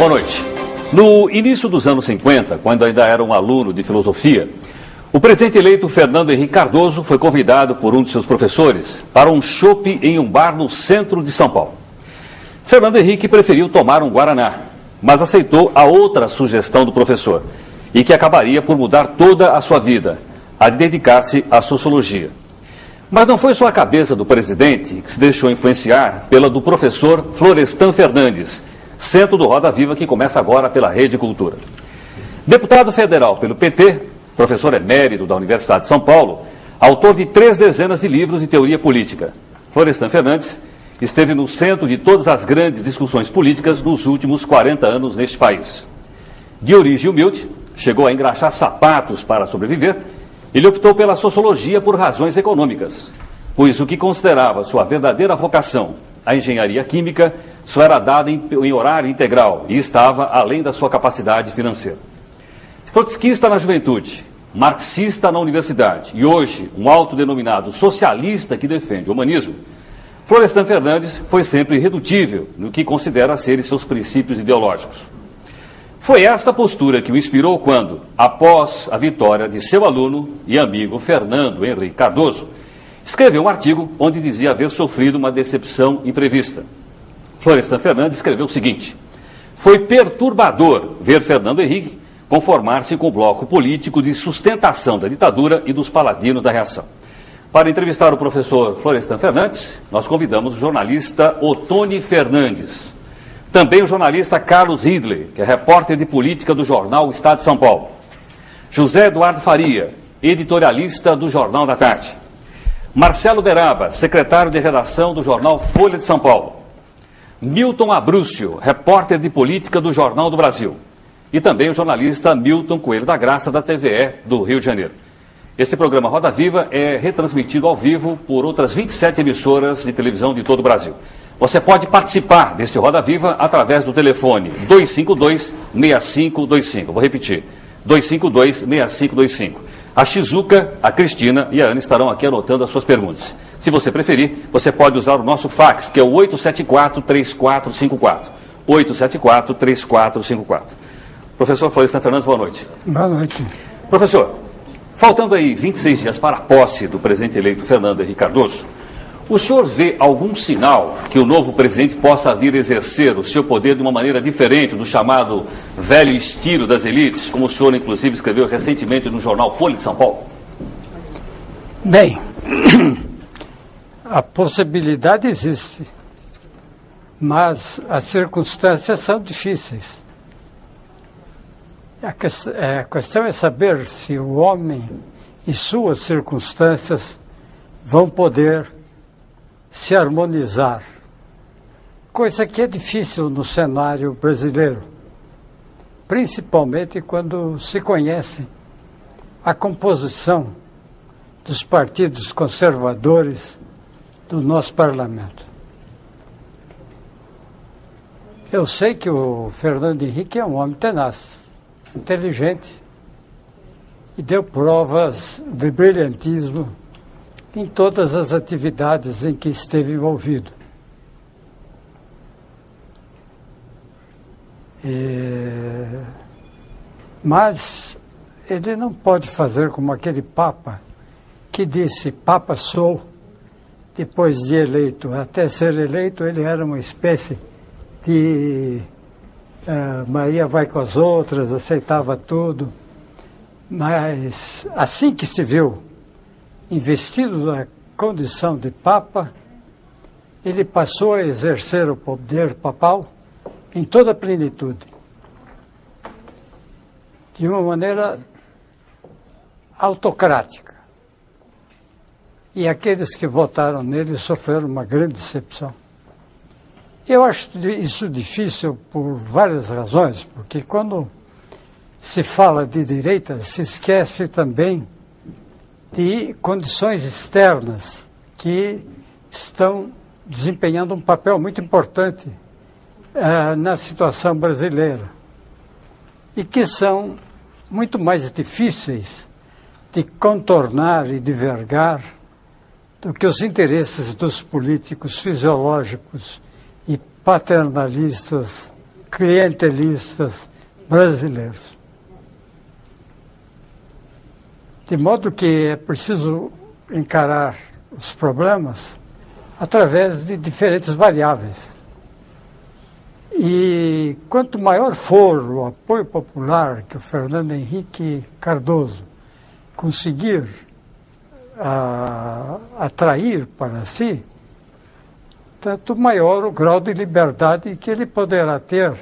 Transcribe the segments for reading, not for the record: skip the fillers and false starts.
Boa noite. No início dos anos 50, quando ainda era um aluno de filosofia, o presidente eleito Fernando Henrique Cardoso foi convidado por um de seus professores para um chopp em um bar no centro de São Paulo. Fernando Henrique preferiu tomar um guaraná, mas aceitou a outra sugestão do professor, e que acabaria por mudar toda a sua vida, a de dedicar-se à sociologia. Mas não foi só a cabeça do presidente que se deixou influenciar pela do professor Florestan Fernandes, centro do Roda Viva, que começa agora pela Rede Cultura. Deputado federal pelo PT, professor emérito da Universidade de São Paulo, autor de 3 dezenas de livros de teoria política, Florestan Fernandes esteve no centro de todas as grandes discussões políticas nos últimos 40 anos neste país. De origem humilde, chegou a engraxar sapatos para sobreviver. Ele optou pela sociologia por razões econômicas, pois o que considerava sua verdadeira vocação, a engenharia química, só era dada em horário integral e estava além da sua capacidade financeira. Trotskista na juventude, marxista na universidade e hoje um autodenominado socialista que defende o humanismo, Florestan Fernandes foi sempre irredutível no que considera serem seus princípios ideológicos. Foi esta postura que o inspirou quando, após a vitória de seu aluno e amigo Fernando Henrique Cardoso, escreveu um artigo onde dizia haver sofrido uma decepção imprevista. Florestan Fernandes escreveu o seguinte: foi perturbador ver Fernando Henrique conformar-se com o bloco político de sustentação da ditadura e dos paladinos da reação. Para entrevistar o professor Florestan Fernandes, nós convidamos o jornalista Otone Fernandes. Também o jornalista Carlos Ridley, que é repórter de política do jornal Estado de São Paulo. José Eduardo Faria, editorialista do Jornal da Tarde. Marcelo Beraba, secretário de redação do jornal Folha de São Paulo. Milton Abrúcio, repórter de política do Jornal do Brasil. E também o jornalista Milton Coelho da Graça, da TVE do Rio de Janeiro. Este programa Roda Viva é retransmitido ao vivo por outras 27 emissoras de televisão de todo o Brasil. Você pode participar deste Roda Viva através do telefone 252-6525. Vou repetir, 252-6525. A Shizuka, a Cristina e a Ana estarão aqui anotando as suas perguntas. Se você preferir, você pode usar o nosso fax, que é o 874-3454. 874-3454. Professor Florestan Fernandes, boa noite. Boa noite. Professor, faltando aí 26 dias para a posse do presidente eleito Fernando Henrique Cardoso, o senhor vê algum sinal que o novo presidente possa vir exercer o seu poder de uma maneira diferente do chamado velho estilo das elites, como o senhor, inclusive, escreveu recentemente no jornal Folha de São Paulo? Bem, a possibilidade existe, mas as circunstâncias são difíceis. A questão é saber se o homem e suas circunstâncias vão poder se harmonizar, coisa que é difícil no cenário brasileiro, principalmente quando se conhece a composição dos partidos conservadores do nosso parlamento. Eu sei que o Fernando Henrique é um homem tenaz, inteligente, e deu provas de brilhantismo em todas as atividades em que esteve envolvido. Mas ele não pode fazer como aquele Papa que disse, Papa sou, depois de eleito. Até ser eleito, ele era uma espécie de Maria vai com as outras, aceitava tudo. Mas assim que se viu investido na condição de Papa, ele passou a exercer o poder papal em toda a plenitude, de uma maneira autocrática. E aqueles que votaram nele sofreram uma grande decepção. Eu acho isso difícil por várias razões, porque quando se fala de direita, se esquece também de condições externas que estão desempenhando um papel muito importante na situação brasileira e que são muito mais difíceis de contornar e de vergar do que os interesses dos políticos fisiológicos e paternalistas clientelistas brasileiros. De modo que é preciso encarar os problemas através de diferentes variáveis. E quanto maior for o apoio popular que o Fernando Henrique Cardoso conseguir atrair para si, tanto maior o grau de liberdade que ele poderá ter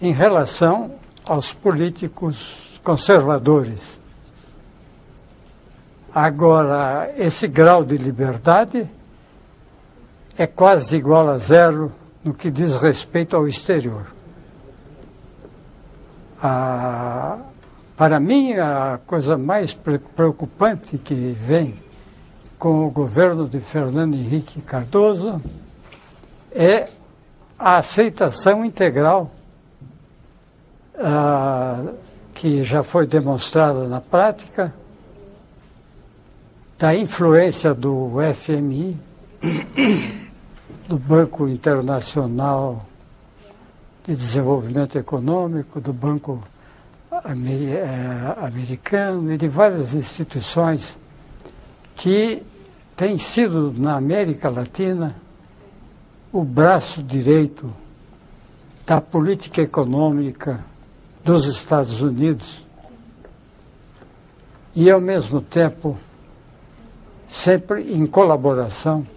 em relação aos políticos conservadores. Agora, esse grau de liberdade é quase igual a zero no que diz respeito ao exterior. Para mim, a coisa mais preocupante que vem com o governo de Fernando Henrique Cardoso é a aceitação integral que já foi demonstrada na prática da influência do FMI, do Banco Internacional de Desenvolvimento Econômico, do Banco Americano e de várias instituições que têm sido, na América Latina, o braço direito da política econômica dos Estados Unidos e, ao mesmo tempo, sempre em colaboração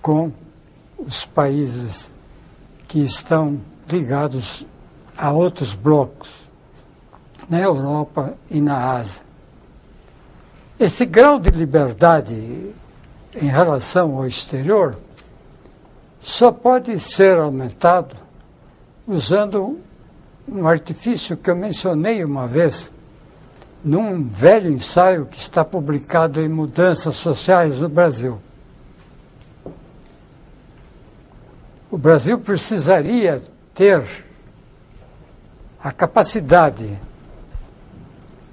com os países que estão ligados a outros blocos, na Europa e na Ásia. Esse grau de liberdade em relação ao exterior só pode ser aumentado usando um artifício que eu mencionei uma vez, num velho ensaio que está publicado em Mudanças Sociais no Brasil. O Brasil precisaria ter a capacidade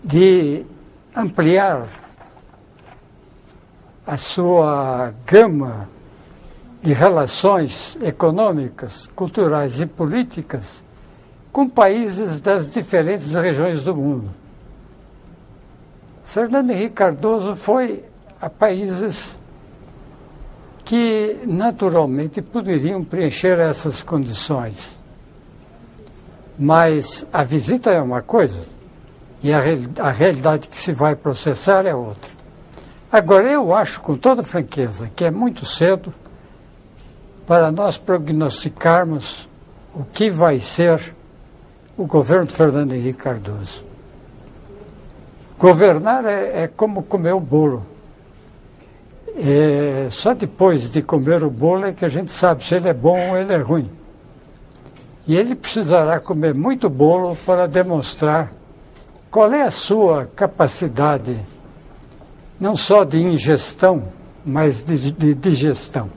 de ampliar a sua gama de relações econômicas, culturais e políticas com países das diferentes regiões do mundo. Fernando Henrique Cardoso foi a países que naturalmente poderiam preencher essas condições. Mas a visita é uma coisa e a realidade que se vai processar é outra. Agora, eu acho, com toda franqueza, que é muito cedo para nós prognosticarmos o que vai ser o governo de Fernando Henrique Cardoso. Governar é como comer o bolo. Só depois de comer o bolo é que a gente sabe se ele é bom ou ele é ruim. E ele precisará comer muito bolo para demonstrar qual é a sua capacidade, não só de ingestão, mas de digestão.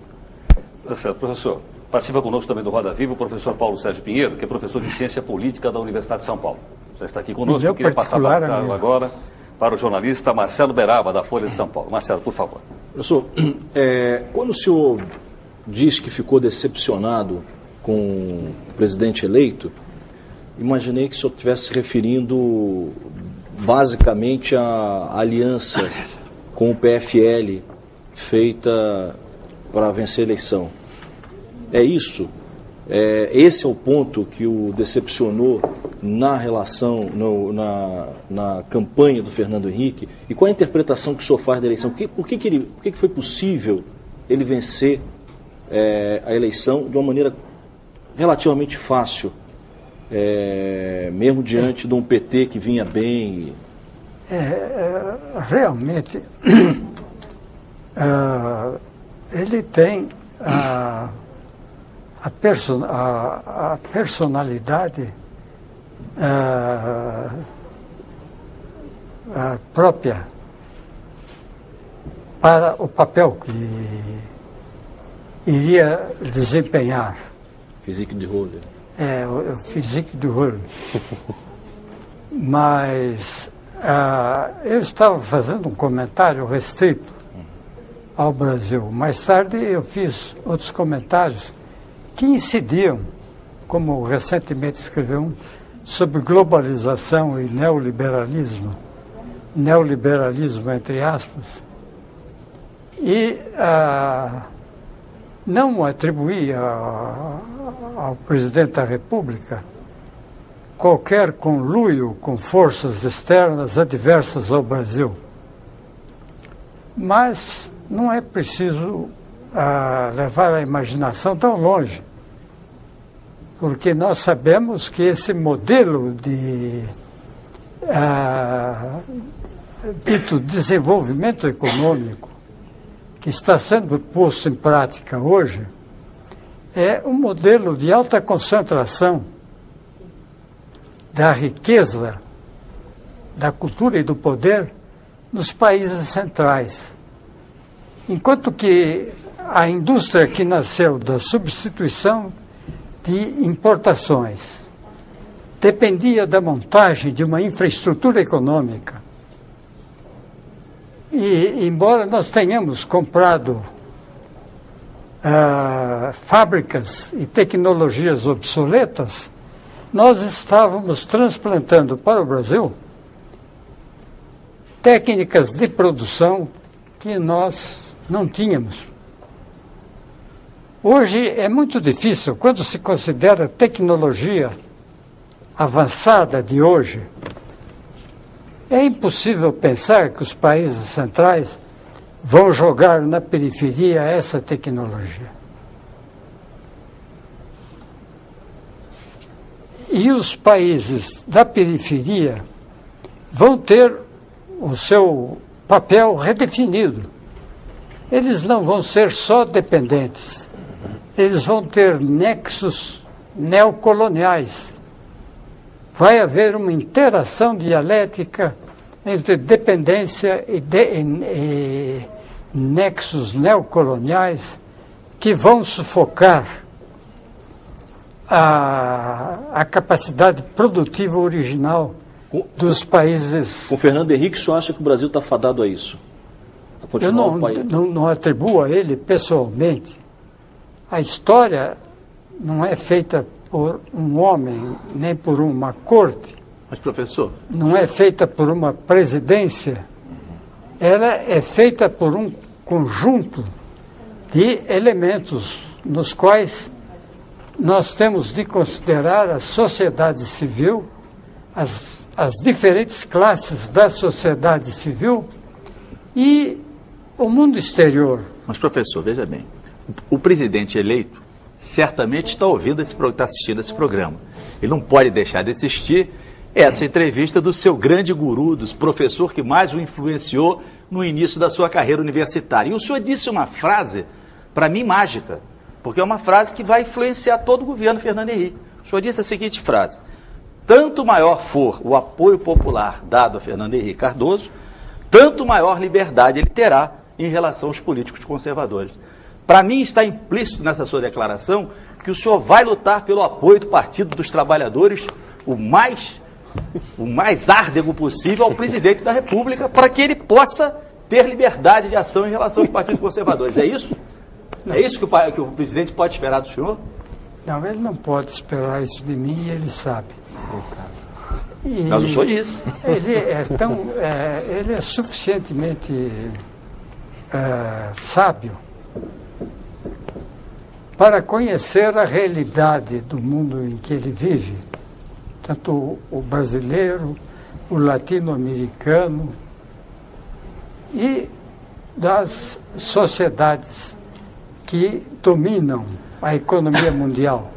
Tá certo, professor. Participa conosco também do Roda Viva o professor Paulo Sérgio Pinheiro, que é professor de Ciência Política da Universidade de São Paulo. Já está aqui conosco. Eu queria passar agora para o jornalista Marcelo Beraba, da Folha de São Paulo. Marcelo, por favor. Professor, quando o senhor diz que ficou decepcionado com o presidente eleito, imaginei que o senhor estivesse se referindo basicamente à aliança com o PFL feita para vencer a eleição. É isso? Esse é o ponto que o decepcionou na relação, na campanha do Fernando Henrique? E qual a interpretação que o senhor faz da eleição? Por que foi possível ele vencer a eleição de uma maneira relativamente fácil, mesmo diante de um PT que vinha bem? Realmente, ele tem a personalidade própria para o papel que iria desempenhar. Physique de rôle. O physique de rôle. Mas eu estava fazendo um comentário restrito ao Brasil. Mais tarde eu fiz outros comentários que incidiam como recentemente escreveu um, sobre globalização e neoliberalismo, neoliberalismo entre aspas, e não atribuía ao presidente da República qualquer conluio com forças externas adversas ao Brasil. Mas não é preciso levar a imaginação tão longe, porque nós sabemos que esse modelo de dito desenvolvimento econômico que está sendo posto em prática hoje é um modelo de alta concentração da riqueza, da cultura e do poder nos países centrais. Enquanto que a indústria que nasceu da substituição de importações dependia da montagem de uma infraestrutura econômica. E, embora nós tenhamos comprado fábricas e tecnologias obsoletas, nós estávamos transplantando para o Brasil técnicas de produção que nós não tínhamos. Hoje é muito difícil, quando se considera a tecnologia avançada de hoje, é impossível pensar que os países centrais vão jogar na periferia essa tecnologia. E os países da periferia vão ter o seu papel redefinido. Eles não vão ser só dependentes, eles vão ter nexos neocoloniais. Vai haver uma interação dialética entre dependência e nexos neocoloniais que vão sufocar a capacidade produtiva original dos países. Com Fernando Henrique, o senhor acha que o Brasil está fadado a isso? A continuar não atribuo a ele pessoalmente. A história não é feita por um homem, nem por uma corte. Mas, professor... Não é feita por uma presidência. Ela é feita por um conjunto de elementos nos quais nós temos de considerar a sociedade civil, as diferentes classes da sociedade civil e o mundo exterior. Mas, professor, veja bem, o presidente eleito certamente está assistindo esse programa. Ele não pode deixar de assistir essa entrevista do seu grande guru, do professor que mais o influenciou no início da sua carreira universitária. E o senhor disse uma frase, para mim, mágica, porque é uma frase que vai influenciar todo o governo Fernando Henrique. O senhor disse a seguinte frase: tanto maior for o apoio popular dado a Fernando Henrique Cardoso, tanto maior liberdade ele terá em relação aos políticos conservadores. Para mim está implícito nessa sua declaração que o senhor vai lutar pelo apoio do Partido dos Trabalhadores o mais árdego possível ao presidente da República para que ele possa ter liberdade de ação em relação aos partidos conservadores. É isso? Não. É isso que o presidente pode esperar do senhor? Não, ele não pode esperar isso de mim e ele sabe. Mas o senhor disse. Ele é suficientemente sábio para conhecer a realidade do mundo em que ele vive, tanto o brasileiro, o latino-americano e das sociedades que dominam a economia mundial.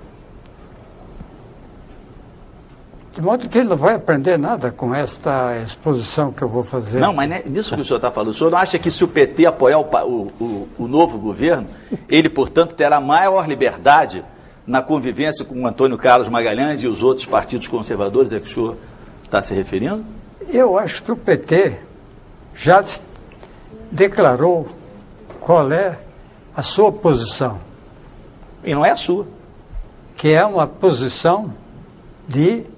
De modo que ele não vai aprender nada com esta exposição que eu vou fazer. Não, mas não é disso que o senhor está falando. O senhor não acha que se o PT apoiar o novo governo, ele, portanto, terá maior liberdade na convivência com o Antônio Carlos Magalhães e os outros partidos conservadores a que o senhor está se referindo? Eu acho que o PT já declarou qual é a sua posição. E não é a sua. Que é uma posição de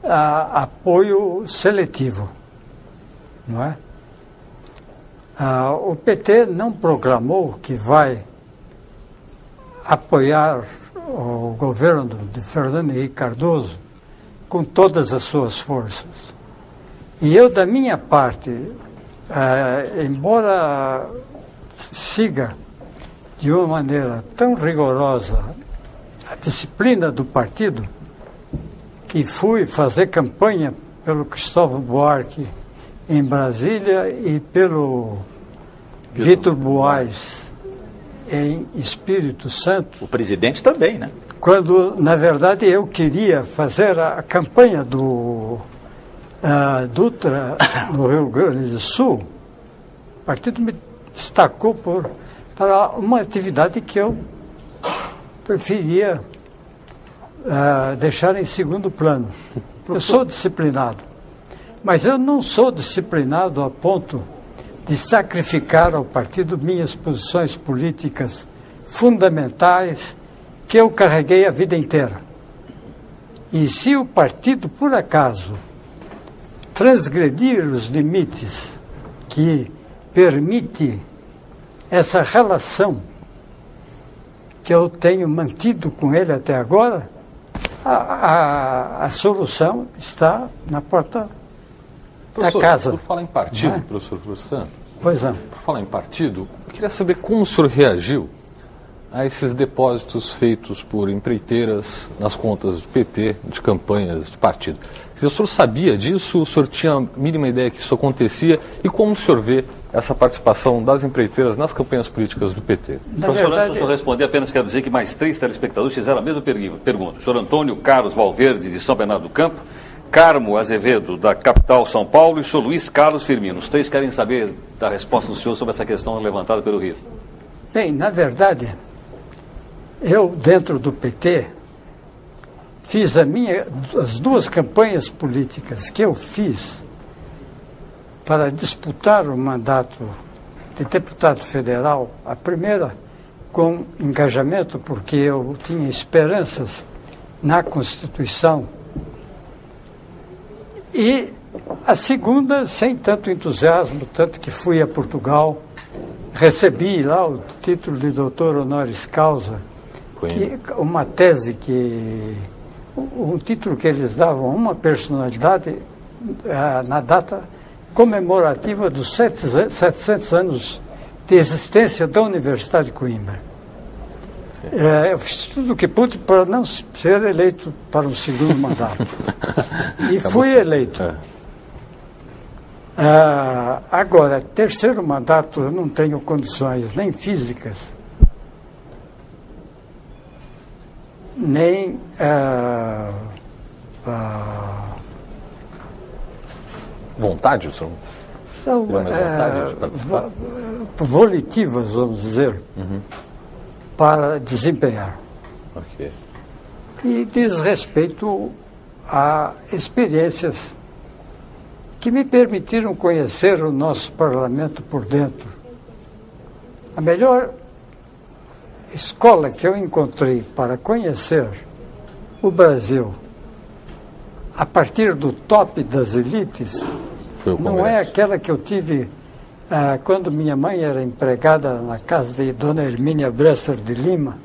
apoio seletivo, não é? O PT não proclamou que vai apoiar o governo de Fernando Henrique Cardoso com todas as suas forças. E eu, da minha parte, embora siga de uma maneira tão rigorosa a disciplina do partido, que fui fazer campanha pelo Cristóvão Buarque em Brasília e pelo Vitor Buarque em Espírito Santo. O presidente também, né? Quando, na verdade, eu queria fazer a campanha do Dutra no Rio Grande do Sul, o partido me destacou para uma atividade que eu preferia deixar em segundo plano. Eu sou disciplinado, mas eu não sou disciplinado a ponto de sacrificar ao partido minhas posições políticas fundamentais que eu carreguei a vida inteira. E se o partido, por acaso, transgredir os limites que permite essa relação que eu tenho mantido com ele até agora, a solução está na porta da casa. Por falar em partido, professor Florestan, Pois não. por falar em partido, eu queria saber como o senhor reagiu a esses depósitos feitos por empreiteiras nas contas do PT, de campanhas de partido. Quer dizer, o senhor sabia disso? O senhor tinha a mínima ideia que isso acontecia? E como o senhor vê essa participação das empreiteiras nas campanhas políticas do PT? Professor, antes do senhor responder, apenas quero dizer que mais 3 telespectadores fizeram a mesma pergunta. O senhor Antônio Carlos Valverde, de São Bernardo do Campo, Carmo Azevedo, da capital São Paulo, e o senhor Luiz Carlos Firmino. Os 3 querem saber da resposta do senhor sobre essa questão levantada pelo Rio. Bem, na verdade, eu, dentro do PT, fiz as 2 campanhas políticas que eu fiz para disputar o mandato de deputado federal. A primeira com engajamento, porque eu tinha esperanças na Constituição, e a segunda sem tanto entusiasmo, tanto que fui a Portugal, recebi lá o título de doutor honoris causa, uma tese um título que eles davam a uma personalidade na data comemorativa dos 700 anos de existência da Universidade de Coimbra. Eu fiz tudo o que pude para não ser eleito para um segundo mandato. E fui eleito. Agora, terceiro mandato, eu não tenho condições nem físicas, nem Vontade, o senhor? Não, mais vontade de participar? volitivas, vamos dizer, para desempenhar. Ok. E diz respeito a experiências que me permitiram conhecer o nosso parlamento por dentro. A melhor escola que eu encontrei para conhecer o Brasil a partir do top das elites não é aquela que eu tive quando minha mãe era empregada na casa de Dona Hermínia Bresser de Lima,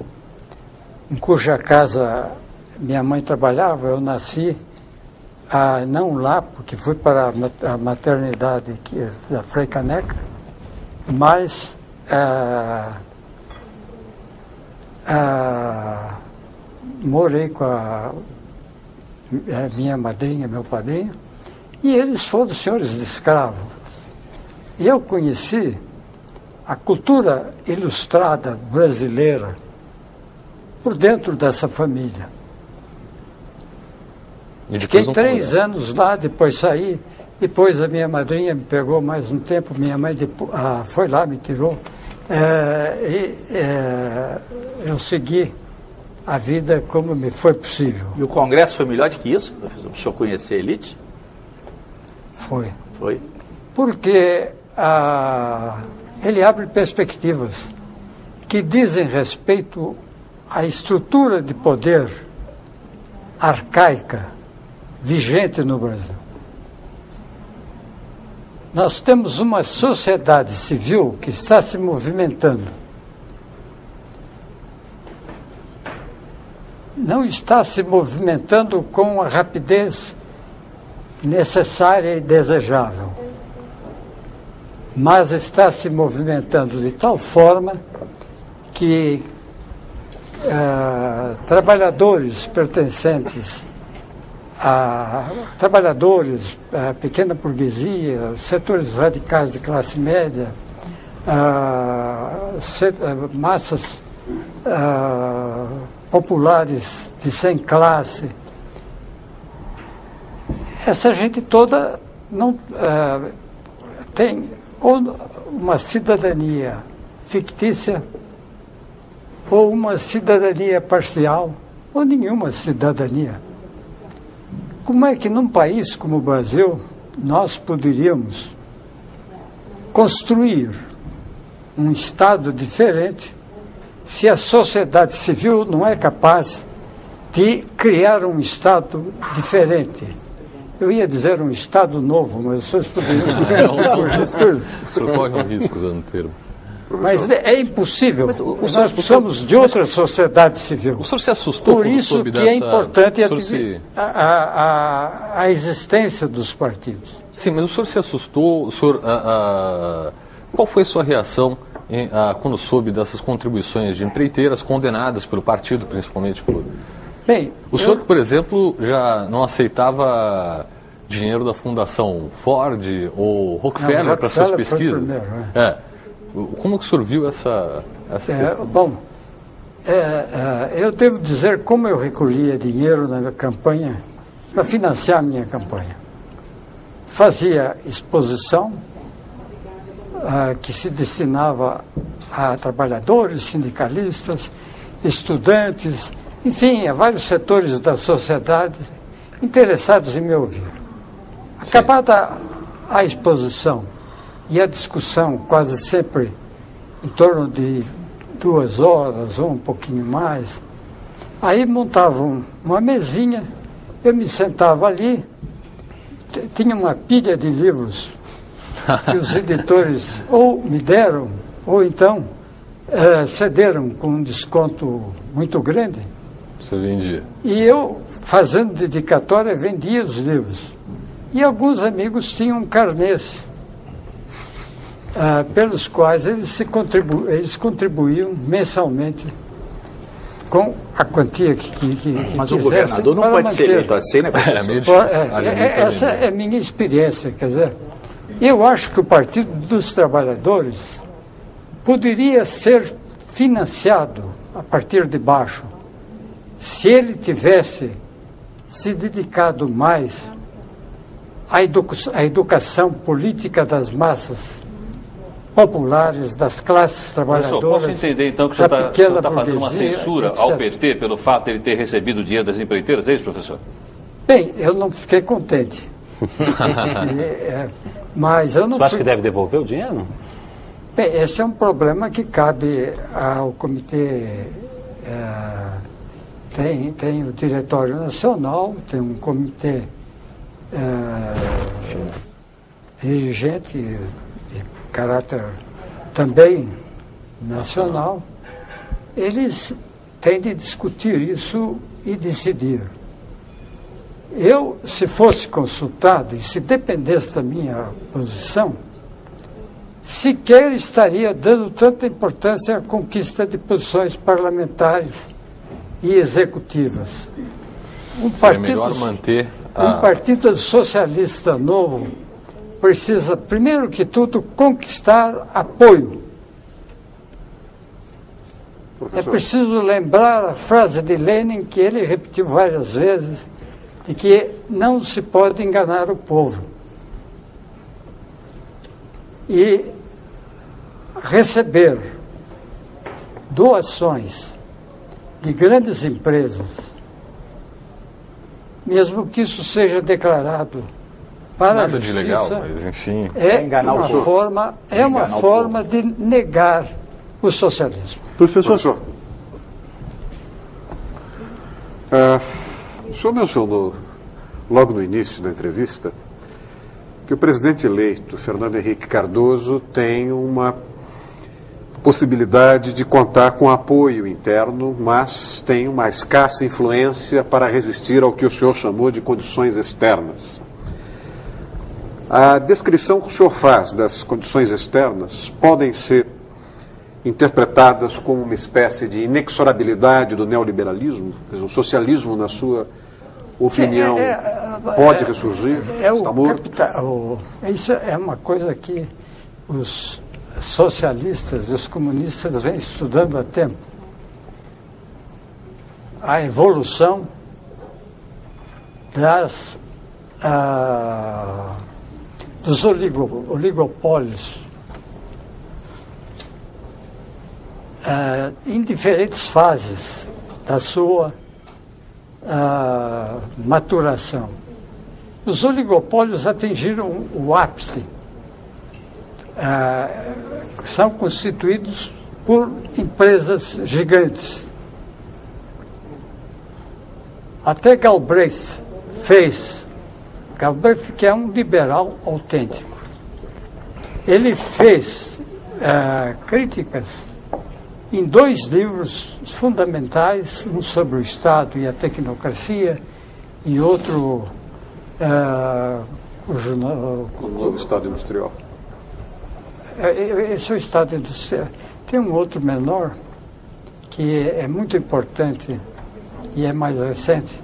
em cuja casa minha mãe trabalhava. Eu nasci, não lá, porque fui para a maternidade da Frei Caneca, mas morei com a minha madrinha, meu padrinho, e eles foram senhores de escravo. E eu conheci a cultura ilustrada brasileira por dentro dessa família. Fiquei 3 anos lá, depois saí, depois a minha madrinha me pegou mais um tempo, minha mãe foi lá, me tirou, eu segui a vida como me foi possível. E o Congresso foi melhor do que isso, professor, para o senhor conhecer a elite? Foi. Foi? Porque ele abre perspectivas que dizem respeito à estrutura de poder arcaica vigente no Brasil. Nós temos uma sociedade civil que está se movimentando não está se movimentando com a rapidez necessária e desejável, mas está se movimentando de tal forma que trabalhadores pertencentes trabalhadores, pequena burguesia, setores radicais de classe média, massas populares de sem classe. Essa gente toda não tem ou uma cidadania fictícia, ou uma cidadania parcial, ou nenhuma cidadania. Como é que num país como o Brasil nós poderíamos construir um Estado diferente se a sociedade civil não é capaz de criar um Estado diferente? Eu ia dizer um Estado novo, mas vocês poderiam dizer Você corre um risco usando o termo. Mas é impossível. Mas nós precisamos de outra sociedade civil. O senhor se assustou Por quando isso soube que dessa... é importante se... a existência dos partidos. Sim, mas o senhor se assustou, o senhor, qual foi a sua reação quando soube dessas contribuições de empreiteiras condenadas pelo partido, principalmente por... Bem, O senhor, por exemplo, já não aceitava dinheiro da Fundação Ford ou Rockefeller para suas pesquisas? Foi primeiro, Como que o senhor viu essa questão? Bom, eu devo dizer como eu recolhia dinheiro na minha campanha para financiar a minha campanha. Fazia exposição que se destinava a trabalhadores, sindicalistas, estudantes, enfim, a vários setores da sociedade interessados em me ouvir. Acabada a exposição e a discussão, quase sempre em torno de 2 horas ou um pouquinho mais, aí montavam uma mesinha, eu me sentava ali, tinha uma pilha de livros que os editores ou me deram, ou então cederam com um desconto muito grande. Você vendia? E eu, fazendo dedicatória, vendia os livros. E alguns amigos tinham carnês, pelos quais eles contribuíam mensalmente com a quantia que Mas o quisessem governador não para pode manter. ser eleito assim, né, professor? É meio difícil. Essa é a minha experiência, quer dizer, eu acho que o Partido dos Trabalhadores poderia ser financiado a partir de baixo se ele tivesse se dedicado mais à educação política das massas populares, das classes trabalhadoras. Professor, posso entender então que o senhor está fazendo uma censura etc. ao PT pelo fato de ele ter recebido o dinheiro das empreiteiras, é isso, professor? Bem, eu não fiquei contente. Mas eu não Você acha que deve devolver o dinheiro? Bem, esse é um problema que cabe ao comitê. Tem o Diretório Nacional, tem um comitê dirigente de caráter também nacional. Eles têm de discutir isso e decidir. Eu, se fosse consultado e se dependesse da minha posição, sequer estaria dando tanta importância à conquista de posições parlamentares e executivas. É melhor manter um partido socialista novo precisa, primeiro que tudo, conquistar apoio. Professor. É preciso lembrar a frase de Lenin, que ele repetiu várias vezes, de que não se pode enganar o povo. E receber doações de grandes empresas, mesmo que isso seja declarado para a justiça, de legal, mas enfim. É uma forma de negar o socialismo. Professor, o senhor mencionou logo no início da entrevista que o presidente eleito, Fernando Henrique Cardoso, tem uma possibilidade de contar com apoio interno, mas tem uma escassa influência para resistir ao que o senhor chamou de condições externas. A descrição que o senhor faz das condições externas podem ser interpretadas como uma espécie de inexorabilidade do neoliberalismo? Quer dizer, o socialismo, na sua opinião, pode ressurgir? Está morto? Isso é uma coisa que os socialistas e os comunistas vêm estudando há tempo. A evolução dos oligopólios em diferentes fases da sua maturação. Os oligopólios atingiram o ápice. São constituídos por empresas gigantes. Até Galbraith que é um liberal autêntico, ele fez críticas em 2 livros fundamentais, um sobre o Estado e a tecnocracia e outro O novo Estado Industrial. Esse é o Estado Industrial. Tem um outro menor que é muito importante e é mais recente.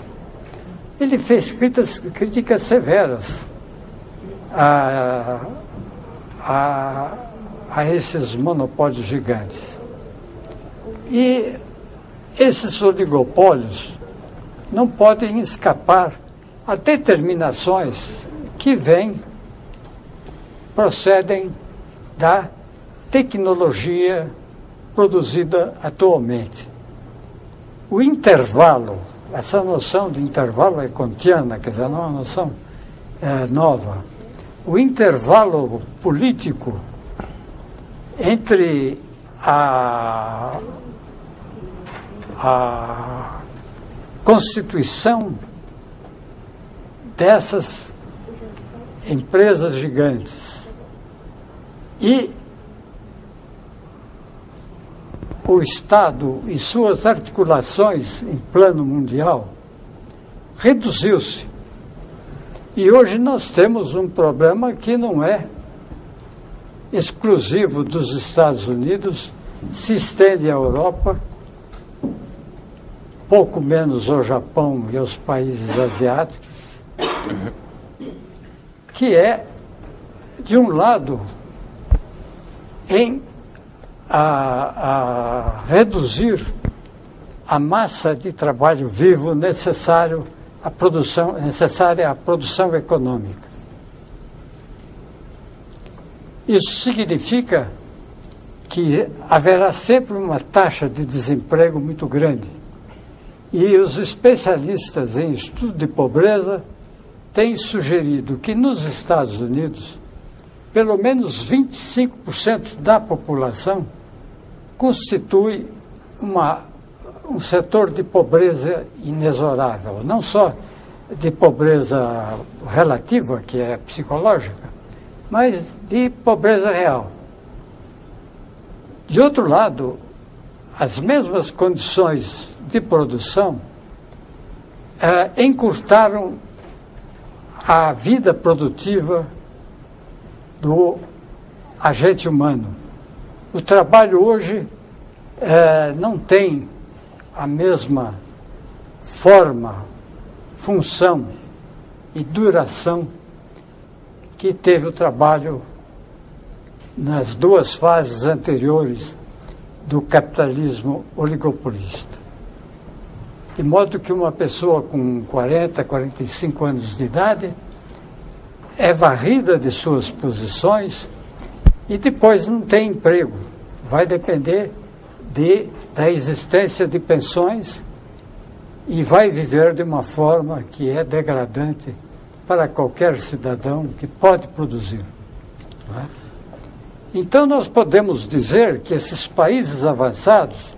Ele fez críticas severas a esses monopólios gigantes. E esses oligopólios não podem escapar a determinações que procedem da tecnologia produzida atualmente. O intervalo, essa noção de intervalo é kantiana, quer dizer, não é uma noção nova. O intervalo político entre a constituição dessas empresas gigantes e o Estado e suas articulações em plano mundial reduziu-se. E hoje nós temos um problema que não é exclusivo dos Estados Unidos, se estende à Europa, pouco menos ao Japão e aos países asiáticos, que é, de um lado, em a reduzir a massa de trabalho vivo necessária à produção econômica. Isso significa que haverá sempre uma taxa de desemprego muito grande. E os especialistas em estudo de pobreza têm sugerido que nos Estados Unidos, pelo menos 25% da população constitui um setor de pobreza inexorável, não só de pobreza relativa, que é psicológica, mas de pobreza real. De outro lado, as mesmas condições de produção encurtaram a vida produtiva do agente humano. O trabalho hoje não tem a mesma forma, função e duração que teve o trabalho nas 2 fases anteriores do capitalismo oligopolista. De modo que uma pessoa com 40, 45 anos de idade é varrida de suas posições e depois não tem emprego. Vai depender da existência de pensões e vai viver de uma forma que é degradante para qualquer cidadão que pode produzir. Não é? Então, nós podemos dizer que esses países avançados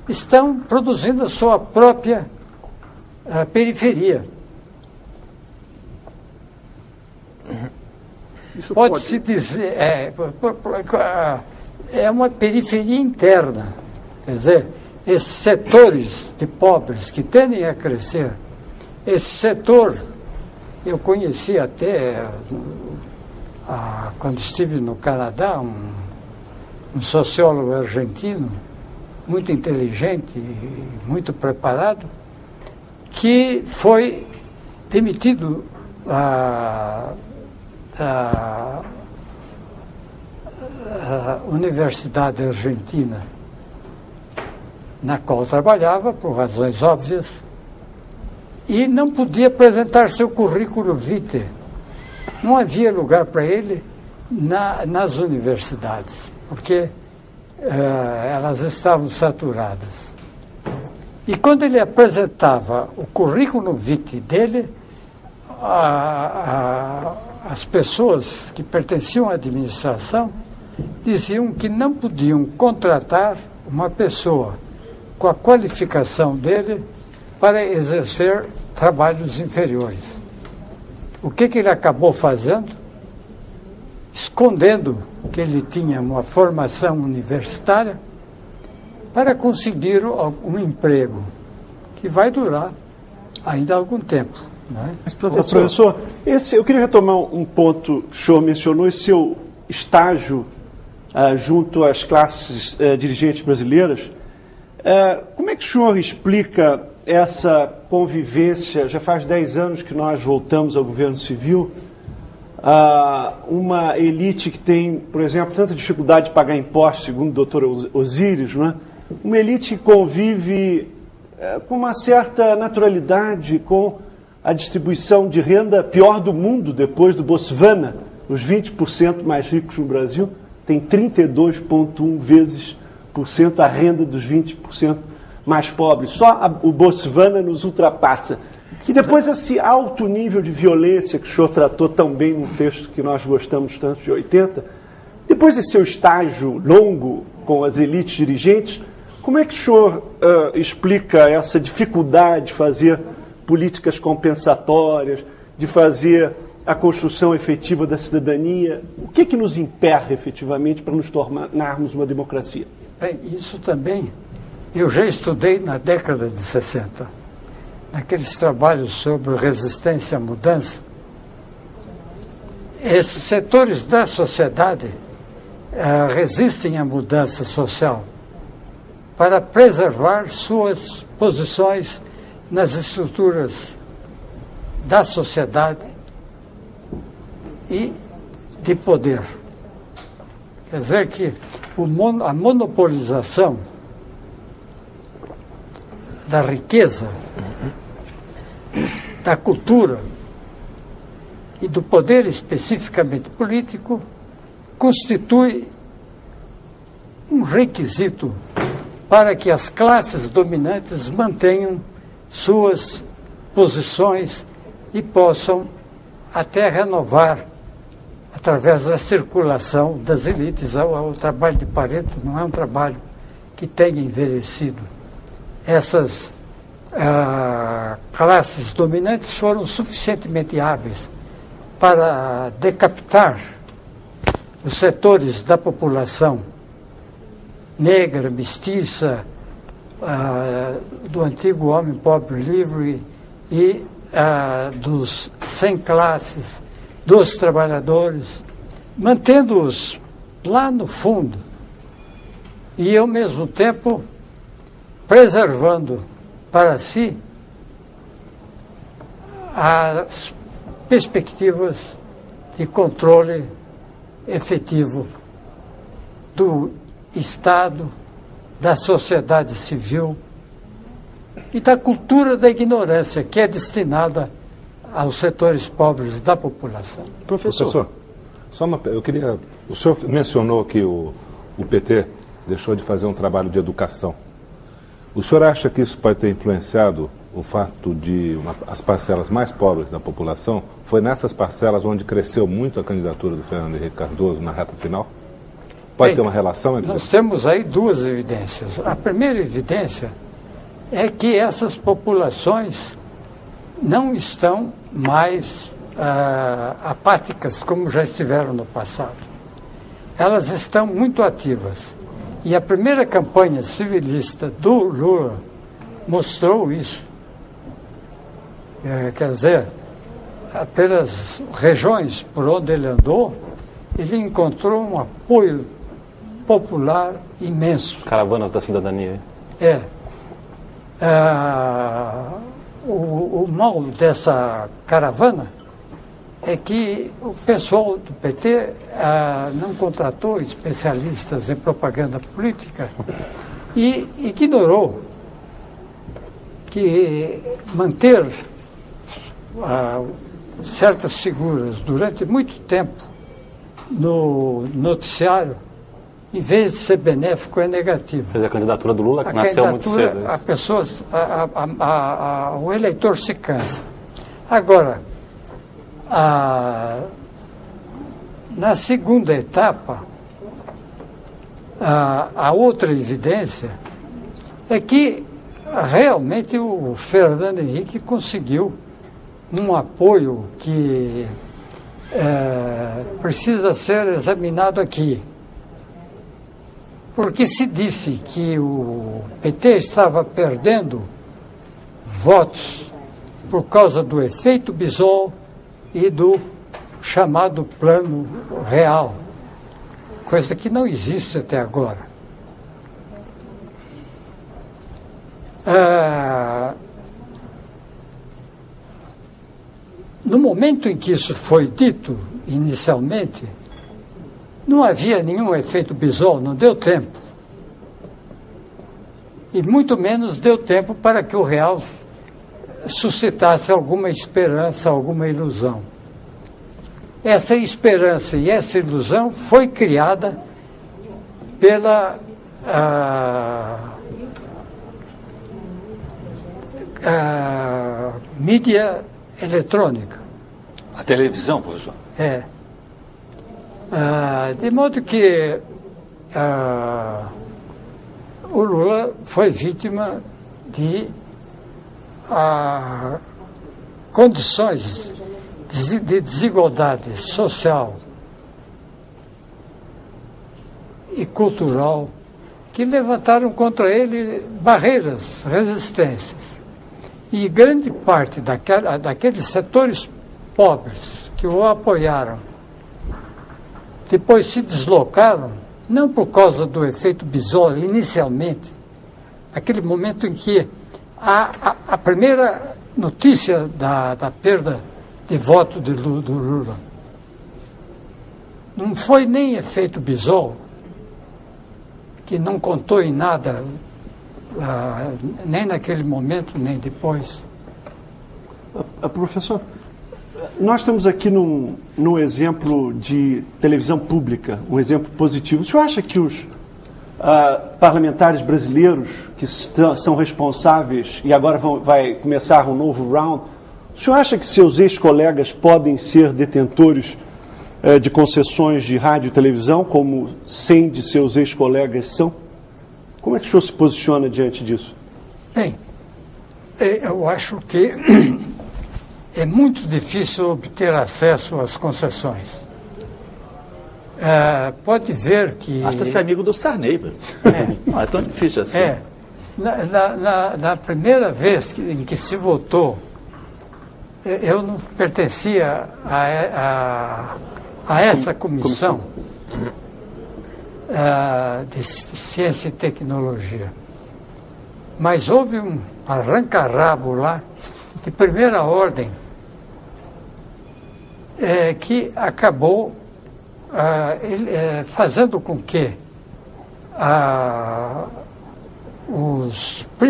estão produzindo a sua própria periferia. Pode-se dizer, é uma periferia interna. Quer dizer, esses setores de pobres que tendem a crescer, esse setor, eu conheci até, quando estive no Canadá, um sociólogo argentino, muito inteligente e muito preparado, que foi demitido a Universidade Argentina, na qual trabalhava, por razões óbvias, e não podia apresentar seu currículo vitae. Não havia lugar para ele nas universidades, porque elas estavam saturadas. E quando ele apresentava o currículo vitae dele, as pessoas que pertenciam à administração diziam que não podiam contratar uma pessoa com a qualificação dele para exercer trabalhos inferiores. O que ele acabou fazendo? Escondendo que ele tinha uma formação universitária para conseguir um emprego que vai durar ainda algum tempo. Não é? Mas, professor, eu queria retomar um ponto que o senhor mencionou, esse seu estágio junto às classes dirigentes brasileiras. Como é que o senhor explica essa convivência? Já faz 10 anos que nós voltamos ao governo civil, uma elite que tem, por exemplo, tanta dificuldade de pagar impostos, segundo o doutor Osíris, não é? Uma elite que convive com uma certa naturalidade com a distribuição de renda pior do mundo depois do Botswana. Os 20% mais ricos no Brasil têm 32,1 vezes por cento a renda dos 20% mais pobres. Só o Botswana nos ultrapassa. E depois esse alto nível de violência que o senhor tratou tão bem num texto que nós gostamos tanto, de 80, depois desse seu estágio longo com as elites dirigentes, como é que o senhor explica essa dificuldade de fazer políticas compensatórias, de fazer a construção efetiva da cidadania? O que é que nos emperra efetivamente para nos tornarmos uma democracia? Bem, isso também eu já estudei na década de 60, naqueles trabalhos sobre resistência à mudança. Esses setores da sociedade resistem à mudança social para preservar suas posições nas estruturas da sociedade e de poder. Quer dizer que a monopolização da riqueza, da cultura e do poder especificamente político constitui um requisito para que as classes dominantes mantenham suas posições e possam até renovar, através da circulação das elites. O trabalho de Pareto não é um trabalho que tenha envelhecido. Essas classes dominantes foram suficientemente hábeis para decapitar os setores da população negra, mestiça, do antigo homem pobre livre e dos sem classes, dos trabalhadores, mantendo-os lá no fundo e, ao mesmo tempo, preservando para si as perspectivas de controle efetivo do Estado, da sociedade civil e da cultura da ignorância, que é destinada aos setores pobres da população. Professor, o senhor mencionou que o PT deixou de fazer um trabalho de educação. O senhor acha que isso pode ter influenciado o fato de as parcelas mais pobres da população? Foi nessas parcelas onde cresceu muito a candidatura do Fernando Henrique Cardoso na reta final? Pode ter uma relação entre nós temos aí duas evidências. A primeira evidência é que essas populações não estão mais apáticas como já estiveram no passado. elas estão muito ativas. E a primeira campanha civilista do Lula mostrou isso. Quer dizer, pelas regiões por onde ele andou, ele encontrou um apoio popular imenso. As caravanas da cidadania. O mal dessa caravana é que o pessoal do PT não contratou especialistas em propaganda política e ignorou que manter certas figuras durante muito tempo no noticiário, em vez de ser benéfico, é negativo. Fez a candidatura do Lula, que nasceu muito cedo. O eleitor se cansa. Agora, na segunda etapa, a outra evidência é que realmente o Fernando Henrique conseguiu um apoio que precisa ser examinado aqui. Porque se disse que o PT estava perdendo votos por causa do efeito Bisol e do chamado Plano Real, coisa que não existe até agora. No momento em que isso foi dito, inicialmente, não havia nenhum efeito Bisol, não deu tempo. E muito menos deu tempo para que o Real suscitasse alguma esperança, alguma ilusão. Essa esperança e essa ilusão foi criada pela mídia eletrônica. A televisão, professor? De modo que o Lula foi vítima de condições de desigualdade social e cultural que levantaram contra ele barreiras, resistências. E grande parte daqueles setores pobres que o apoiaram depois se deslocaram, não por causa do efeito Bisol inicialmente, naquele momento em que a primeira notícia da perda de voto do Lula não foi nem efeito Bisol, que não contou em nada, nem naquele momento, nem depois. Professor, nós estamos aqui num exemplo de televisão pública, um exemplo positivo. O senhor acha que os parlamentares brasileiros que são responsáveis e agora vai começar um novo round, o senhor acha que seus ex-colegas podem ser detentores de concessões de rádio e televisão, como 100 de seus ex-colegas são? Como é que o senhor se posiciona diante disso? Bem, eu acho que é muito difícil obter acesso às concessões. Pode ver que... Basta ser amigo do Sarney. Não é tão difícil assim. Na primeira vez em que se votou, eu não pertencia a essa comissão de Ciência e Tecnologia. Mas houve um arranca-rabo lá, de primeira ordem, que acabou fazendo com que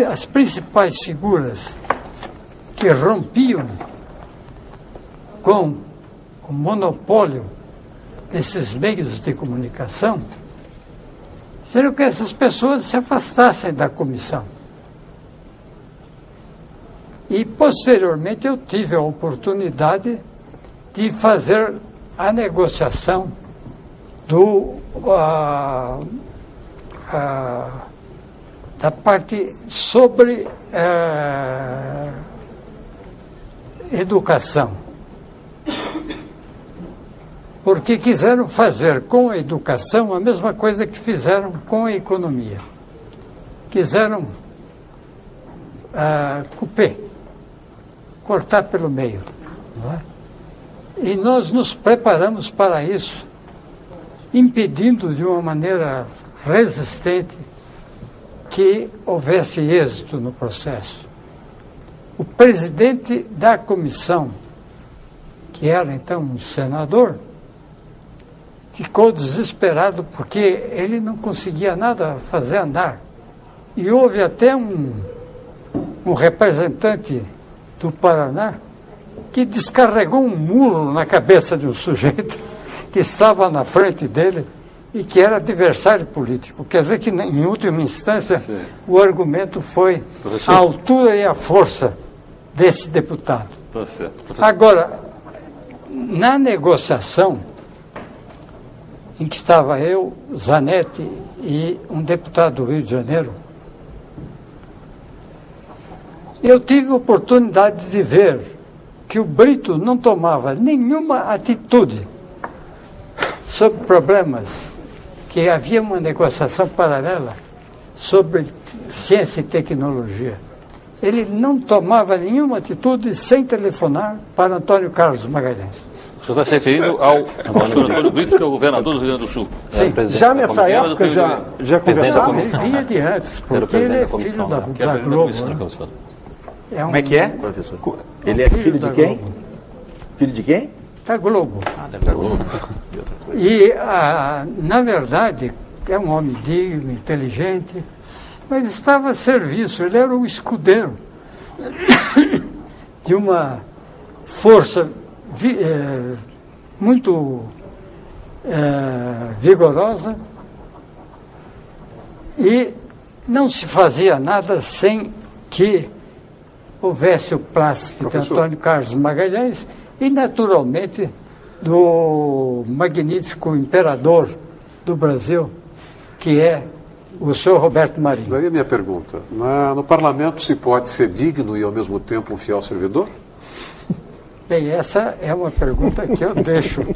as principais figuras que rompiam com o monopólio desses meios de comunicação, fizeram que essas pessoas se afastassem da comissão. E, posteriormente, eu tive a oportunidade de fazer a negociação da parte sobre educação. porque quiseram fazer com a educação a mesma coisa que fizeram com a economia. Quiseram couper, cortar pelo meio. Não é? E nós nos preparamos para isso, impedindo de uma maneira resistente que houvesse êxito no processo. O presidente da comissão, que era então um senador, ficou desesperado porque ele não conseguia nada fazer andar. E houve até um representante do Paraná que descarregou um murro na cabeça de um sujeito que estava na frente dele e que era adversário político. Quer dizer que, em última instância, o argumento foi a altura e a força desse deputado. Tá certo. Agora, na negociação, em que estava eu, Zanetti e um deputado do Rio de Janeiro, eu tive a oportunidade de ver que o Brito não tomava nenhuma atitude sobre problemas, que havia uma negociação paralela sobre ciência e tecnologia. Ele não tomava nenhuma atitude sem telefonar para Antônio Carlos Magalhães. O senhor está se referindo ao senhor Antônio Brito, que é o governador do Rio Grande do Sul. Sim, já nessa época já conversava? Ele vinha de antes, porque ele é filho da Globo. Né? Como é que é, professor? Ele é filho de quem? Globo. Filho de quem? Da Globo. Da Globo. E, na verdade, é um homem digno, inteligente, mas estava a serviço, ele era o escudeiro de uma força muito vigorosa, e não se fazia nada sem que houvesse o plástico de Antônio Carlos Magalhães e, naturalmente, do magnífico imperador do Brasil, que é o senhor Roberto Marinho. Daí a minha pergunta. No parlamento se pode ser digno e, ao mesmo tempo, um fiel servidor? Bem, essa é uma pergunta que eu deixo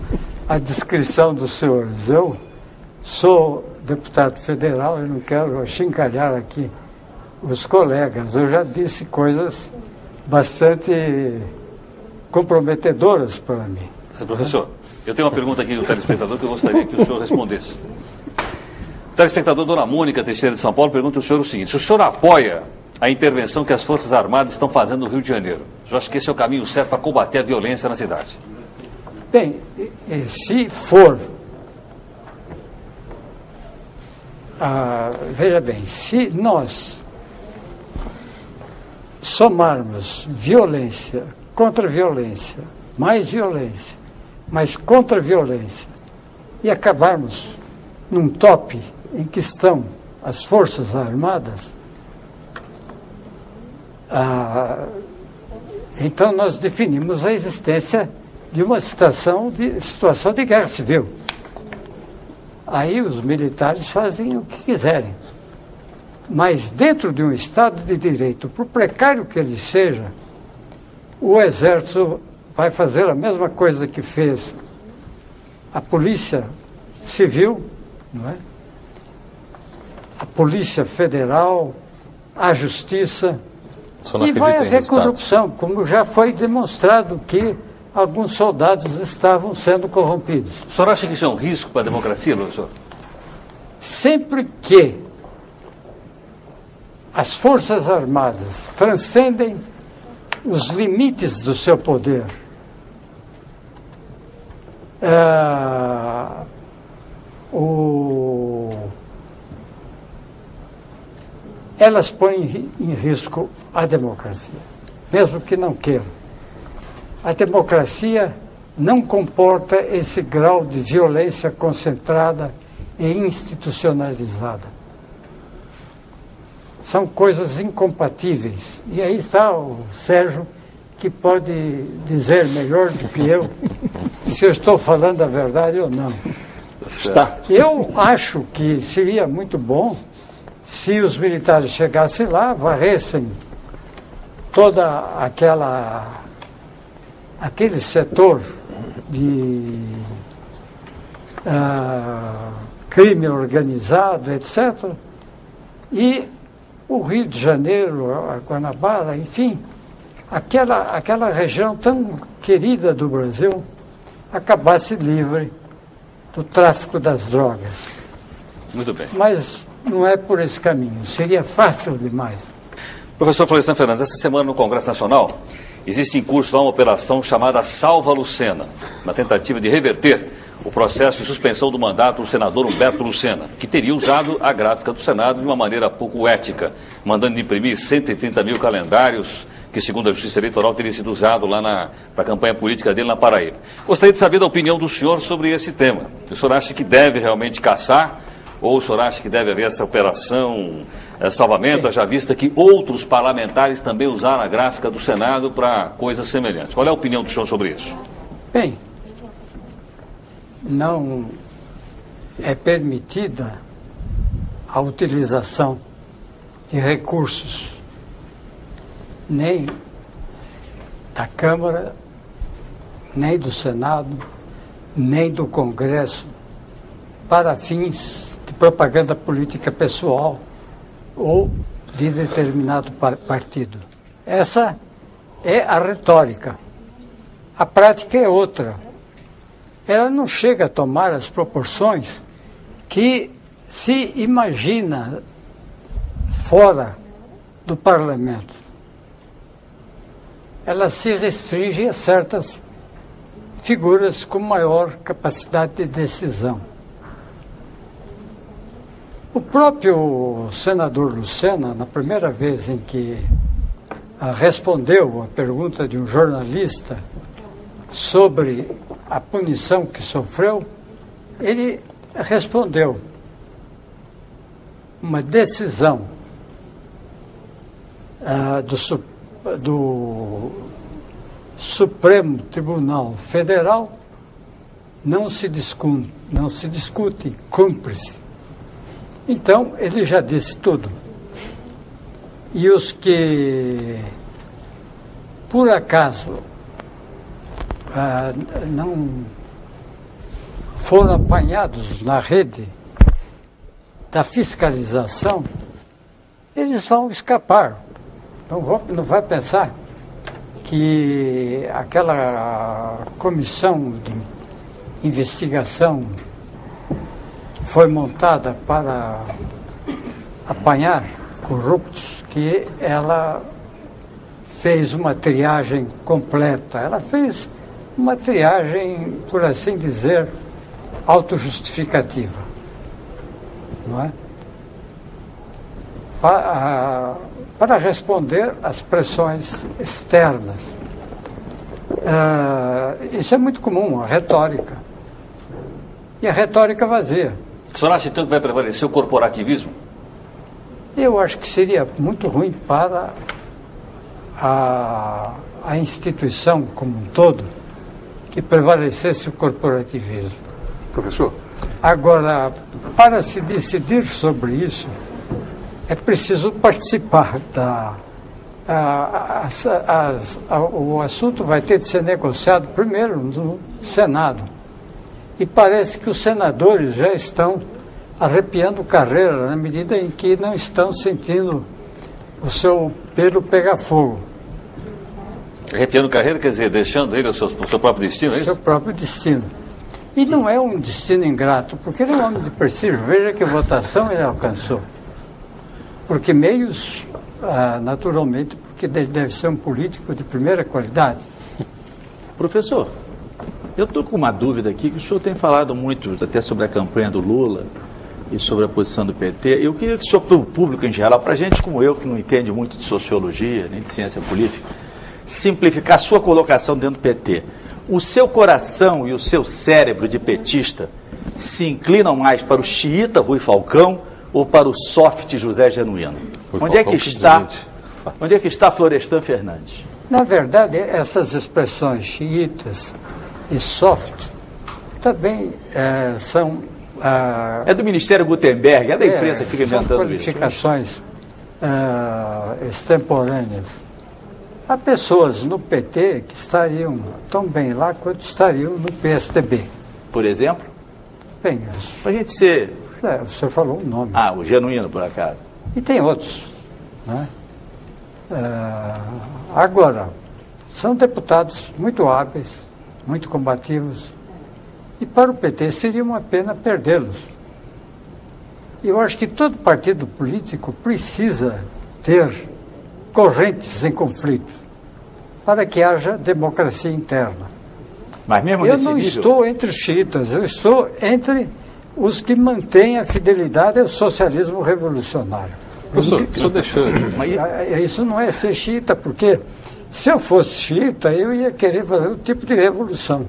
à descrição dos senhores. Eu sou deputado federal, eu não quero achincalhar aqui os colegas. Eu já disse coisas bastante comprometedoras para mim. Professor, eu tenho uma pergunta aqui do telespectador que eu gostaria que o senhor respondesse. O telespectador Dona Mônica Teixeira de São Paulo pergunta ao senhor o seguinte: se o senhor apoia a intervenção que as Forças Armadas estão fazendo no Rio de Janeiro, o senhor acha que esse é o caminho certo para combater a violência na cidade? Bem, se for... veja bem, se nós somarmos violência contra violência, mais violência, mas contra violência, e acabarmos num top em que estão as Forças Armadas, então nós definimos a existência de uma situação de guerra civil. Aí os militares fazem o que quiserem. Mas dentro de um Estado de Direito, por precário que ele seja, o Exército vai fazer a mesma coisa que fez a Polícia Civil, não é? A Polícia Federal, a Justiça, e vai haver corrupção, como já foi demonstrado que alguns soldados estavam sendo corrompidos. O senhor acha que isso é um risco para a democracia, professor? Sempre que as Forças Armadas transcendem os limites do seu poder, elas põem em risco a democracia, mesmo que não queiram. A democracia não comporta esse grau de violência concentrada e institucionalizada. São coisas incompatíveis. E aí está o Sérgio, que pode dizer melhor do que eu se eu estou falando a verdade ou não. Está. Eu acho que seria muito bom se os militares chegassem lá, varressem toda aquele setor crime organizado, etc. E o Rio de Janeiro, a Guanabara, enfim, aquela região tão querida do Brasil acabasse livre do tráfico das drogas. Muito bem. Mas não é por esse caminho, seria fácil demais. Professor Florestan Fernandes, essa semana no Congresso Nacional existe em curso lá uma operação chamada Salva Lucena, na tentativa de reverter o processo de suspensão do mandato do senador Humberto Lucena, que teria usado a gráfica do Senado de uma maneira pouco ética, mandando imprimir 130 mil calendários que, segundo a Justiça Eleitoral, teria sido usado lá para a campanha política dele na Paraíba. Gostaria de saber da opinião do senhor sobre esse tema. O senhor acha que deve realmente caçar? Ou o senhor acha que deve haver essa operação salvamento, já vista que outros parlamentares também usaram a gráfica do Senado para coisas semelhantes? Qual é a opinião do senhor sobre isso? Bem, não é permitida a utilização de recursos nem da Câmara, nem do Senado, nem do Congresso para fins de propaganda política pessoal ou de determinado partido. Essa é a retórica. A prática é outra. Ela não chega a tomar as proporções que se imagina fora do parlamento. Ela se restringe a certas figuras com maior capacidade de decisão. O próprio senador Lucena, na primeira vez em que respondeu a pergunta de um jornalista sobre a punição que sofreu, ele respondeu: uma decisão do Supremo Tribunal Federal não se discute, cumpre-se. Então, ele já disse tudo. E os que, por acaso, não foram apanhados na rede da fiscalização, eles vão escapar. Não vai pensar que aquela comissão de investigação foi montada para apanhar corruptos, que ela fez uma triagem completa. Ela fez uma triagem, por assim dizer, autojustificativa. Não é? Para responder às pressões externas. Isso é muito comum, a retórica. E a retórica vazia. O senhor acha então que vai prevalecer o corporativismo? Eu acho que seria muito ruim para a instituição como um todo que prevalecesse o corporativismo. Professor? Agora, para se decidir sobre isso, é preciso participar o assunto vai ter de ser negociado primeiro no Senado. E parece que os senadores já estão arrepiando carreira na medida em que não estão sentindo o seu pelo pegar fogo. Arrepiando carreira quer dizer deixando ele o seu próprio destino, é isso? O seu próprio destino. E não é um destino ingrato, porque ele é um homem de prestígio. Veja que votação ele alcançou. Porque meios, naturalmente, porque ele deve ser um político de primeira qualidade. Professor, eu estou com uma dúvida aqui, que o senhor tem falado muito até sobre a campanha do Lula e sobre a posição do PT. Eu queria que o senhor, para o público em geral, para gente como eu, que não entende muito de sociologia, nem de ciência política, simplificar a sua colocação dentro do PT. O seu coração e o seu cérebro de petista se inclinam mais para o xiita Rui Falcão ou para o soft José Genuíno? Onde é que está Florestan Fernandes? Na verdade, essas expressões xiitas e soft também são... é do Ministério Gutenberg, é da imprensa que fica inventando isso. São qualificações extemporâneas. Há pessoas no PT que estariam tão bem lá quanto estariam no PSDB. Por exemplo? Bem, Para a gente ser... o senhor falou o nome. Ah, o Genuíno, por acaso. E tem outros. Né? Agora, são deputados muito hábeis, muito combativos, e para o PT seria uma pena perdê-los. Eu acho que todo partido político precisa ter correntes em conflito para que haja democracia interna. Mas mesmo Eu nesse não nível... estou entre os xiitas, eu estou entre os que mantêm a fidelidade ao socialismo revolucionário. Professor, o senhor deixou... Isso não é ser xiita, porque se eu fosse xiita, eu ia querer fazer um tipo de revolução.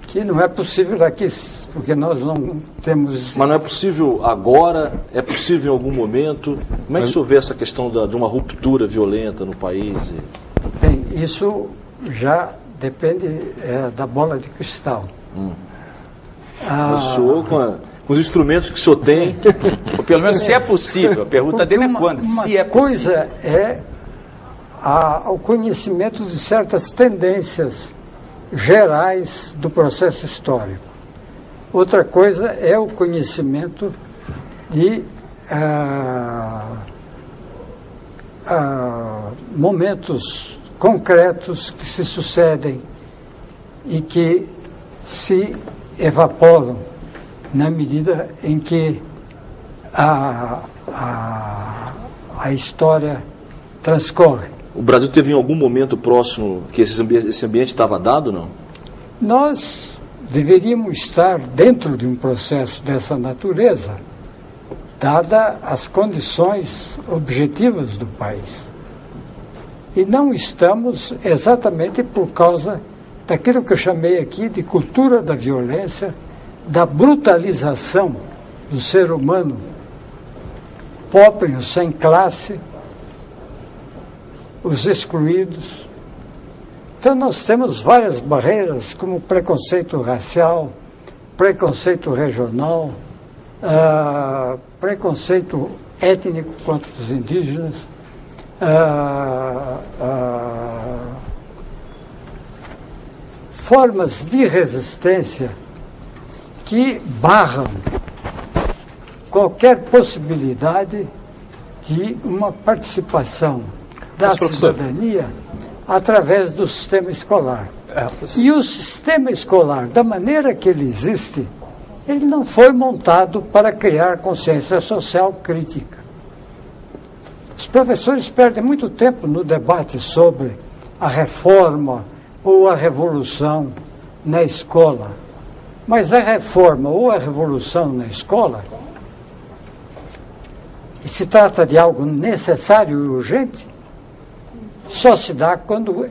Que não é possível aqui, porque nós não temos... Mas não é possível agora? É possível em algum momento? Como é que o senhor vê essa questão de uma ruptura violenta no país? Bem, isso já depende da bola de cristal. Mas o senhor, com os instrumentos que o senhor tem... Ou pelo menos se é possível. A pergunta dele é quando, se é possível. Uma coisa é o conhecimento de certas tendências gerais do processo histórico. Outra coisa é o conhecimento de momentos concretos que se sucedem e que se evaporam na medida em que a história transcorre. O Brasil teve em algum momento próximo que esse ambiente estava dado, não? Nós deveríamos estar dentro de um processo dessa natureza, dada as condições objetivas do país. E não estamos exatamente por causa daquilo que eu chamei aqui de cultura da violência, da brutalização do ser humano pobre, o sem classe, os excluídos. Então nós temos várias barreiras, como preconceito racial, preconceito regional, preconceito étnico contra os indígenas, formas de resistência que barram qualquer possibilidade de uma participação da cidadania através do sistema escolar. E o sistema escolar, da maneira que ele existe, ele não foi montado para criar consciência social crítica. Os professores perdem muito tempo no debate sobre a reforma ou a revolução na escola. Mas a reforma ou a revolução na escola, e se trata de algo necessário e urgente, só se dá quando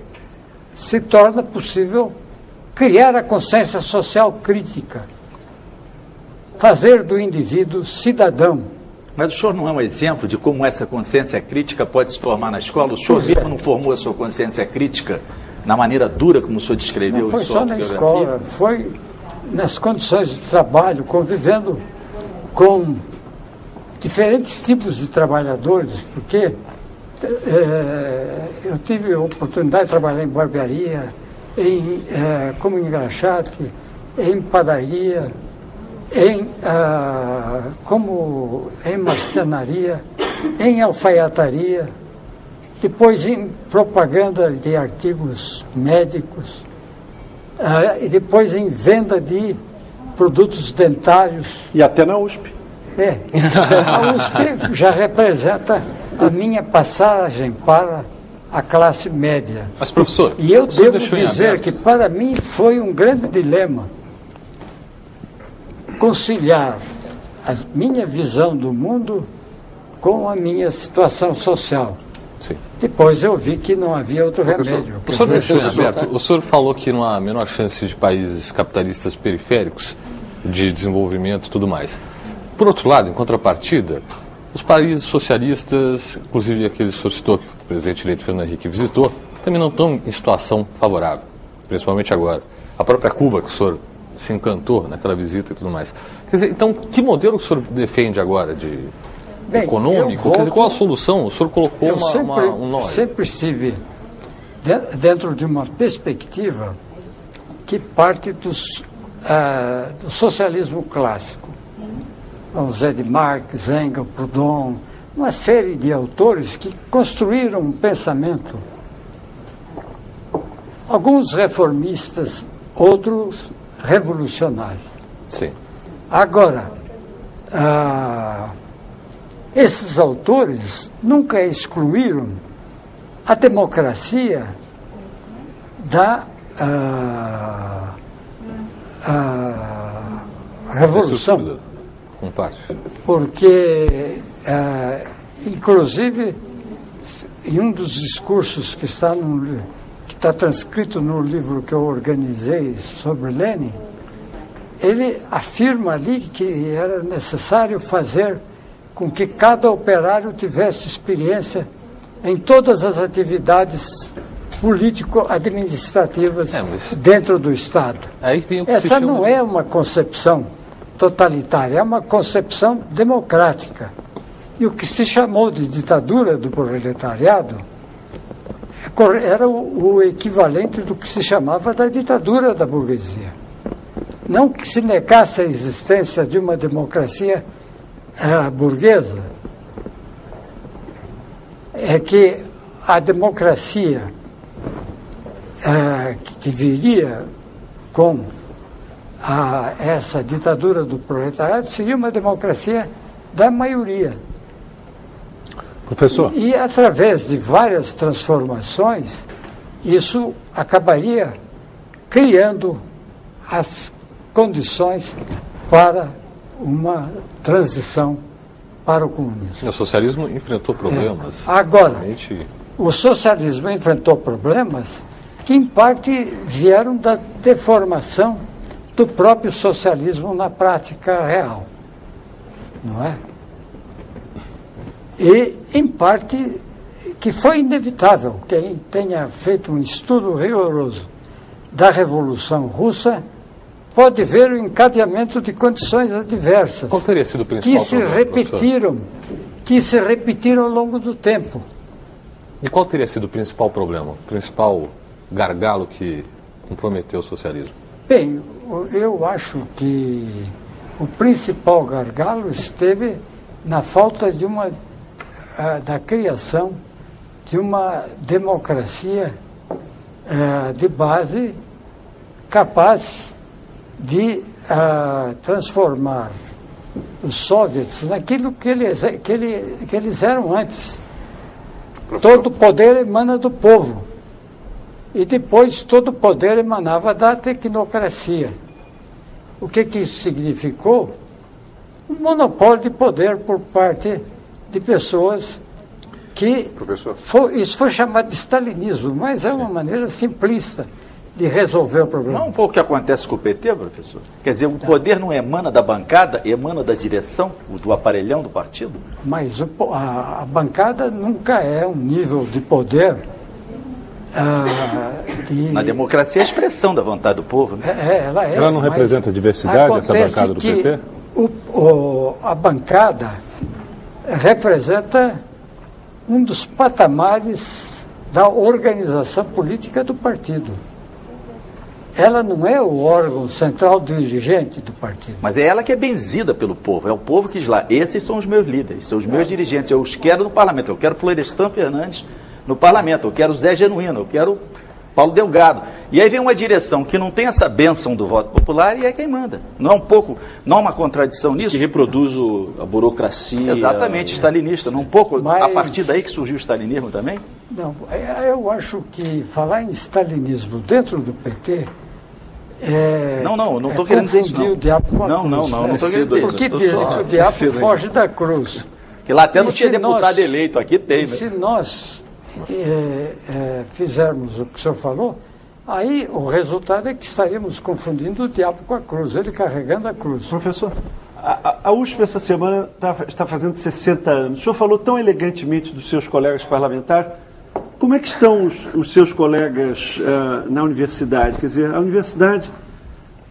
se torna possível criar a consciência social crítica, fazer do indivíduo cidadão. Mas o senhor não é um exemplo de como essa consciência crítica pode se formar na escola? O senhor mesmo não formou a sua consciência crítica na maneira dura como o senhor descreveu? Não foi só na escola, foi nas condições de trabalho, convivendo com diferentes tipos de trabalhadores, porque eu tive a oportunidade de trabalhar em barbearia, como engraxate, em padaria, como em marcenaria, em alfaiataria, depois em propaganda de artigos médicos, e depois em venda de produtos dentários. E até na USP. A USP já representa a minha passagem para a classe média. Mas, professor, e eu devo dizer que para mim foi um grande dilema conciliar a minha visão do mundo com a minha situação social. Sim. Depois eu vi que não havia outro remédio. O senhor deixou em aberto. O senhor falou que não há a menor chance de países capitalistas periféricos de desenvolvimento e tudo mais. Por outro lado, em contrapartida, os países socialistas, inclusive aqueles que o senhor citou, que o presidente eleito Fernando Henrique visitou, também não estão em situação favorável, principalmente agora. A própria Cuba, que o senhor se encantou naquela visita e tudo mais. Quer dizer, então, que modelo o senhor defende agora de econômico? Quer dizer, qual a solução? O senhor colocou um nó. Eu sempre estive dentro de uma perspectiva que parte dos do socialismo clássico. Vamos dizer, de Marx, Engels, Proudhon, uma série de autores que construíram um pensamento, alguns reformistas, outros revolucionários. Sim. Agora, esses autores nunca excluíram a democracia da revolução. Com parte. Porque, inclusive, em um dos discursos que está transcrito no livro que eu organizei sobre Lenin, ele afirma ali que era necessário fazer com que cada operário tivesse experiência em todas as atividades político-administrativas dentro do Estado. Aí vem o que Essa não é uma concepção totalitária, é uma concepção democrática. E o que se chamou de ditadura do proletariado era o equivalente do que se chamava da ditadura da burguesia. Não que se negasse a existência de uma democracia burguesa, é que a democracia que viria com essa ditadura do proletariado seria uma democracia da maioria. Professor. E através de várias transformações, isso acabaria criando as condições para uma transição para o comunismo. O socialismo enfrentou problemas. Agora, o socialismo enfrentou problemas que, em parte, vieram da deformação do próprio socialismo na prática real. Não é? E, em parte, que foi inevitável. Quem tenha feito um estudo rigoroso da Revolução Russa pode ver o encadeamento de condições adversas. Qual teria sido o principal problema, que se repetiram ao longo do tempo. E qual teria sido o principal problema, o principal gargalo que comprometeu o socialismo? Bem, eu acho que o principal gargalo esteve na falta de da criação de uma democracia de base capaz de transformar os soviets naquilo que eles eram antes. Todo o poder emana do povo. E depois todo o poder emanava da tecnocracia. O que isso significou? Um monopólio de poder por parte de pessoas que... Isso foi chamado de stalinismo, mas é uma maneira simplista de resolver o problema. Não é um pouco o que acontece com o PT, professor? Quer dizer, o poder não emana da bancada, emana da direção, do aparelhão do partido? Mas a bancada nunca é um nível de poder... Na democracia é a expressão da vontade do povo, né? Ela não representa a diversidade, essa bancada do PT? A bancada representa um dos patamares da organização política do partido. Ela não é o órgão central dirigente do partido. Mas é ela que é benzida pelo povo. É o povo que diz lá, esses são os meus líderes, são os meus dirigentes. Eu os quero no parlamento. Eu quero Florestan Fernandes no parlamento. Eu quero Zé Genuíno. Eu quero Paulo Delgado. E aí vem uma direção que não tem essa bênção do voto popular e é quem manda. Não é um pouco, não há uma contradição nisso? Que reproduz a burocracia. Exatamente, stalinista. Não um pouco, a partir daí que surgiu o stalinismo também? Não, eu acho que falar em stalinismo dentro do PT não estou querendo dizer isso. O diabo com a cruz. Não estou querendo dizer isso. Porque dizem que o diabo foge da cruz. Que lá até não tinha deputado eleito, aqui tem. Se nós fizermos o que o senhor falou, aí o resultado é que estaríamos confundindo o diabo com a cruz, ele carregando a cruz. Professor, a USP essa semana está fazendo 60 anos. O senhor falou tão elegantemente dos seus colegas parlamentares. Como é que estão os seus colegas na universidade? Quer dizer, a universidade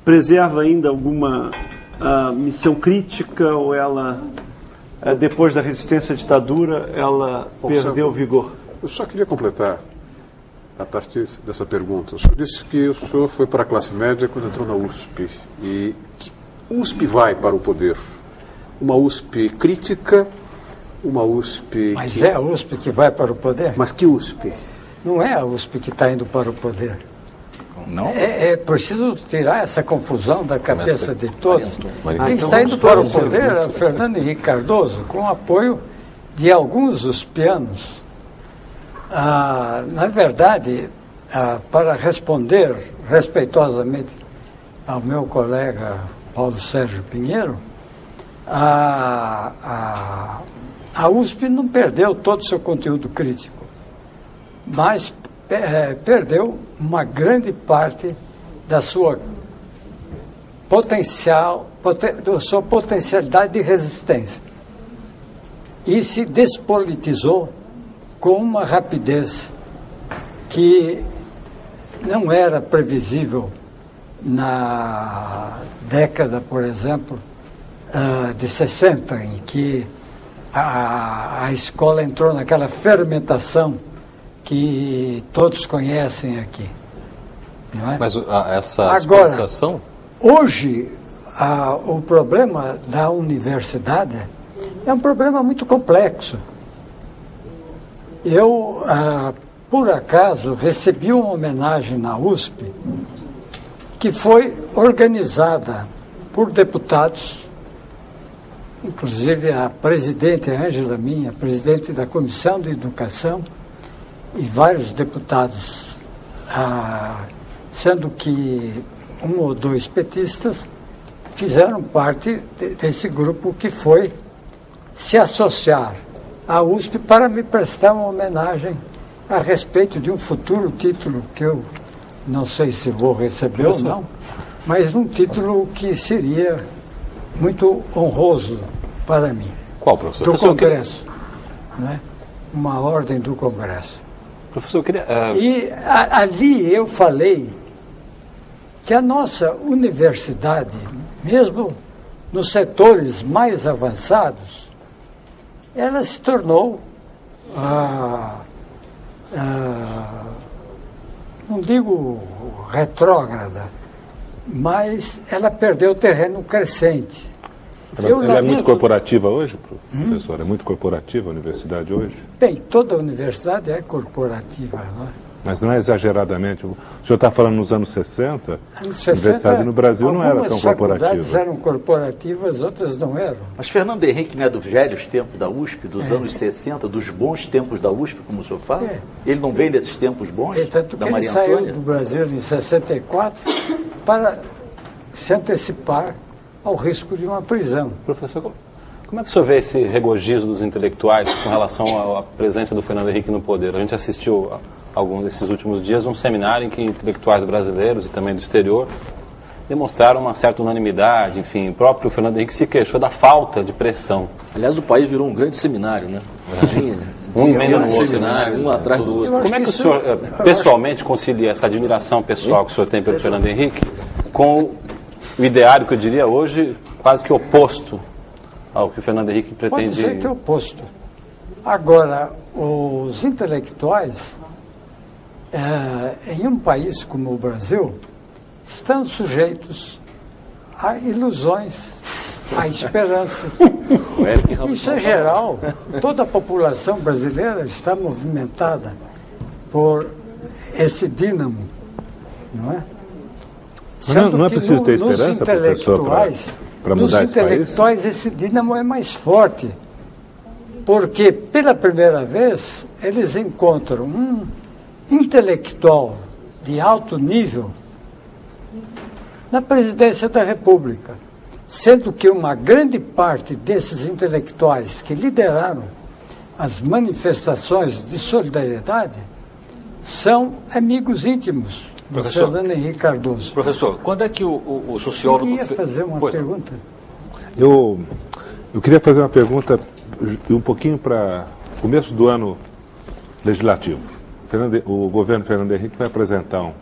preserva ainda alguma missão crítica ou ela, depois da resistência à ditadura, ela perdeu o vigor? Eu só queria completar. a partir dessa pergunta. O senhor disse que o senhor foi para a classe média quando entrou na USP. E que USP vai para o poder? Uma USP crítica, uma USP... Mas é a USP que vai para o poder? Mas que USP? Não é a USP que está indo para o poder. Não? É preciso tirar essa confusão da cabeça de todos. Quem então está indo vamos para o para o poder é o Fernando Henrique Cardoso, com o apoio de alguns uspianos. Na verdade, para responder respeitosamente ao meu colega Paulo Sérgio Pinheiro, a USP não perdeu todo o seu conteúdo crítico, mas perdeu uma grande parte da sua potencialidade de resistência e se despolitizou com uma rapidez que não era previsível na década, por exemplo, de 60, em que a escola entrou naquela fermentação que todos conhecem aqui. Não é? Mas essa despolitização... Hoje, o problema da universidade é um problema muito complexo. Eu, por acaso, recebi uma homenagem na USP que foi organizada por deputados, inclusive a presidente Ângela Minha, presidente da Comissão de Educação, e vários deputados, sendo que um ou dois petistas fizeram parte desse grupo que foi se associar à USP para me prestar uma homenagem a respeito de um futuro título que eu não sei se vou receber ou não, mas um título que seria muito honroso para mim. Qual, professor? Do Congresso, né? Uma ordem do Congresso. Professor, eu queria... E ali eu falei que a nossa universidade, mesmo nos setores mais avançados, ela se tornou, não digo retrógrada, mas ela perdeu terreno crescente. Ela é muito corporativa hoje, professor? É muito corporativa a universidade hoje? Bem, toda universidade é corporativa, não é? Mas não é exageradamente. O senhor está falando nos anos 60? A universidade no Brasil não era tão corporativa. Algumas faculdades eram corporativas, outras não eram. Mas Fernando Henrique não é dos velhos tempos da USP, dos anos 60, dos bons tempos da USP, como o senhor fala? Ele não vem desses tempos bons? Tanto da que Maria ele saiu Antônia? do Brasil em 64 para se antecipar ao risco de uma prisão. Professor, como é que o senhor vê esse regozijo dos intelectuais com relação à presença do Fernando Henrique no poder? A gente assistiu, alguns desses últimos dias, um seminário em que intelectuais brasileiros e também do exterior demonstraram uma certa unanimidade, enfim, o próprio Fernando Henrique se queixou da falta de pressão. Aliás, o país virou um grande seminário, né? Um emenda no outro, seminário, né? um atrás do outro. Como é que o senhor, pessoalmente, concilia essa admiração pessoal que o senhor tem pelo Fernando Henrique com o ideário que eu diria hoje quase que oposto ao que o Fernando Henrique pretende? Pode ser que é oposto. Agora, os intelectuais, em um país como o Brasil, estão sujeitos a ilusões, a esperanças. Isso é geral. Toda a população brasileira está movimentada por esse dínamo, não é? Não é preciso ter esperança, professor, para mudar esse país? Nos intelectuais, esse dínamo é mais forte, porque, pela primeira vez, eles encontram um intelectual de alto nível na presidência da República, sendo que uma grande parte desses intelectuais que lideraram as manifestações de solidariedade são amigos íntimos do Fernando Henrique Cardoso. Professor, quando é que o sociólogo... Eu queria fazer uma pergunta. Eu queria fazer uma pergunta um pouquinho para começo do ano legislativo. O governo Fernando Henrique vai apresentar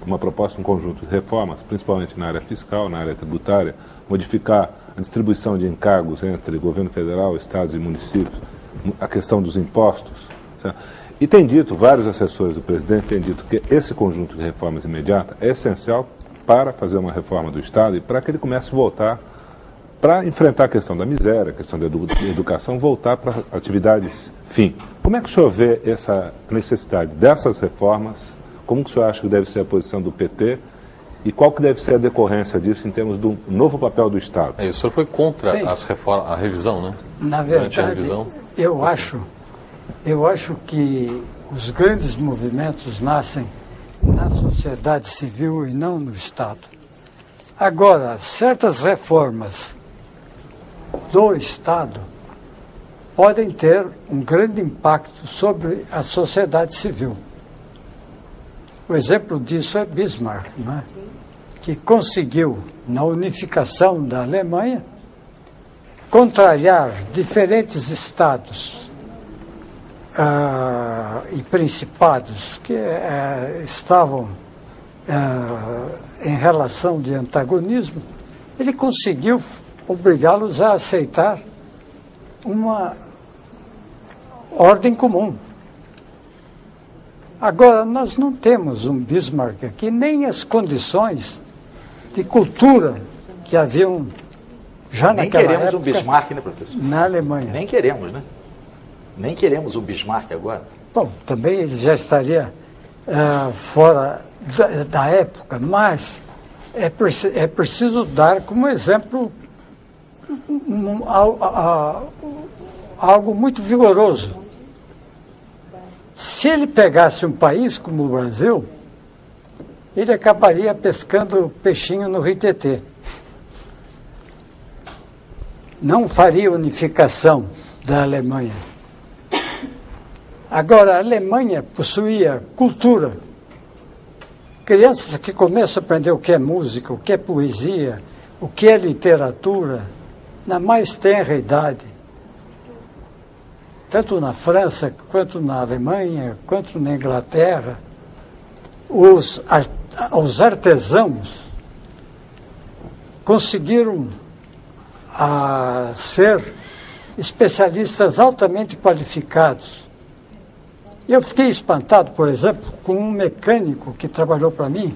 uma proposta, um conjunto de reformas, principalmente na área fiscal, na área tributária, modificar a distribuição de encargos entre governo federal, estados e municípios, a questão dos impostos. Certo? E tem dito, vários assessores do presidente têm dito que esse conjunto de reformas imediatas é essencial para fazer uma reforma do Estado e para que ele comece a voltar, para enfrentar a questão da miséria, a questão da educação, voltar para atividades fim. Como é que o senhor vê essa necessidade dessas reformas? Como que o senhor acha que deve ser a posição do PT? E qual que deve ser a decorrência disso em termos do novo papel do Estado? O senhor foi contra Bem, a revisão, né? Na Durante a verdade, revisão. eu acho que os grandes movimentos nascem na sociedade civil e não no Estado. Agora, certas reformas do Estado podem ter um grande impacto sobre a sociedade civil. O exemplo disso é Bismarck, né? Que conseguiu, na unificação da Alemanha, contrariar diferentes estados e principados que estavam em relação de antagonismo. Ele conseguiu obrigá-los a aceitar uma ordem comum. Agora, nós não temos um Bismarck aqui, nem as condições de cultura que haviam já Nem naquela queremos época um Bismarck, né, professor? na Alemanha. Nem queremos, né? Nem queremos um Bismarck agora. Bom, também ele já estaria fora da época, mas é preciso dar como exemplo algo muito vigoroso. Se ele pegasse um país como o Brasil, ele acabaria pescando peixinho no Rio Tietê. Não faria unificação da Alemanha. Agora, a Alemanha possuía cultura. Crianças que começam a aprender o que é música, o que é poesia, o que é literatura, na mais tenra idade. Tanto na França, quanto na Alemanha, quanto na Inglaterra, os artesãos conseguiram ser especialistas altamente qualificados. Eu fiquei espantado, por exemplo, com um mecânico que trabalhou para mim,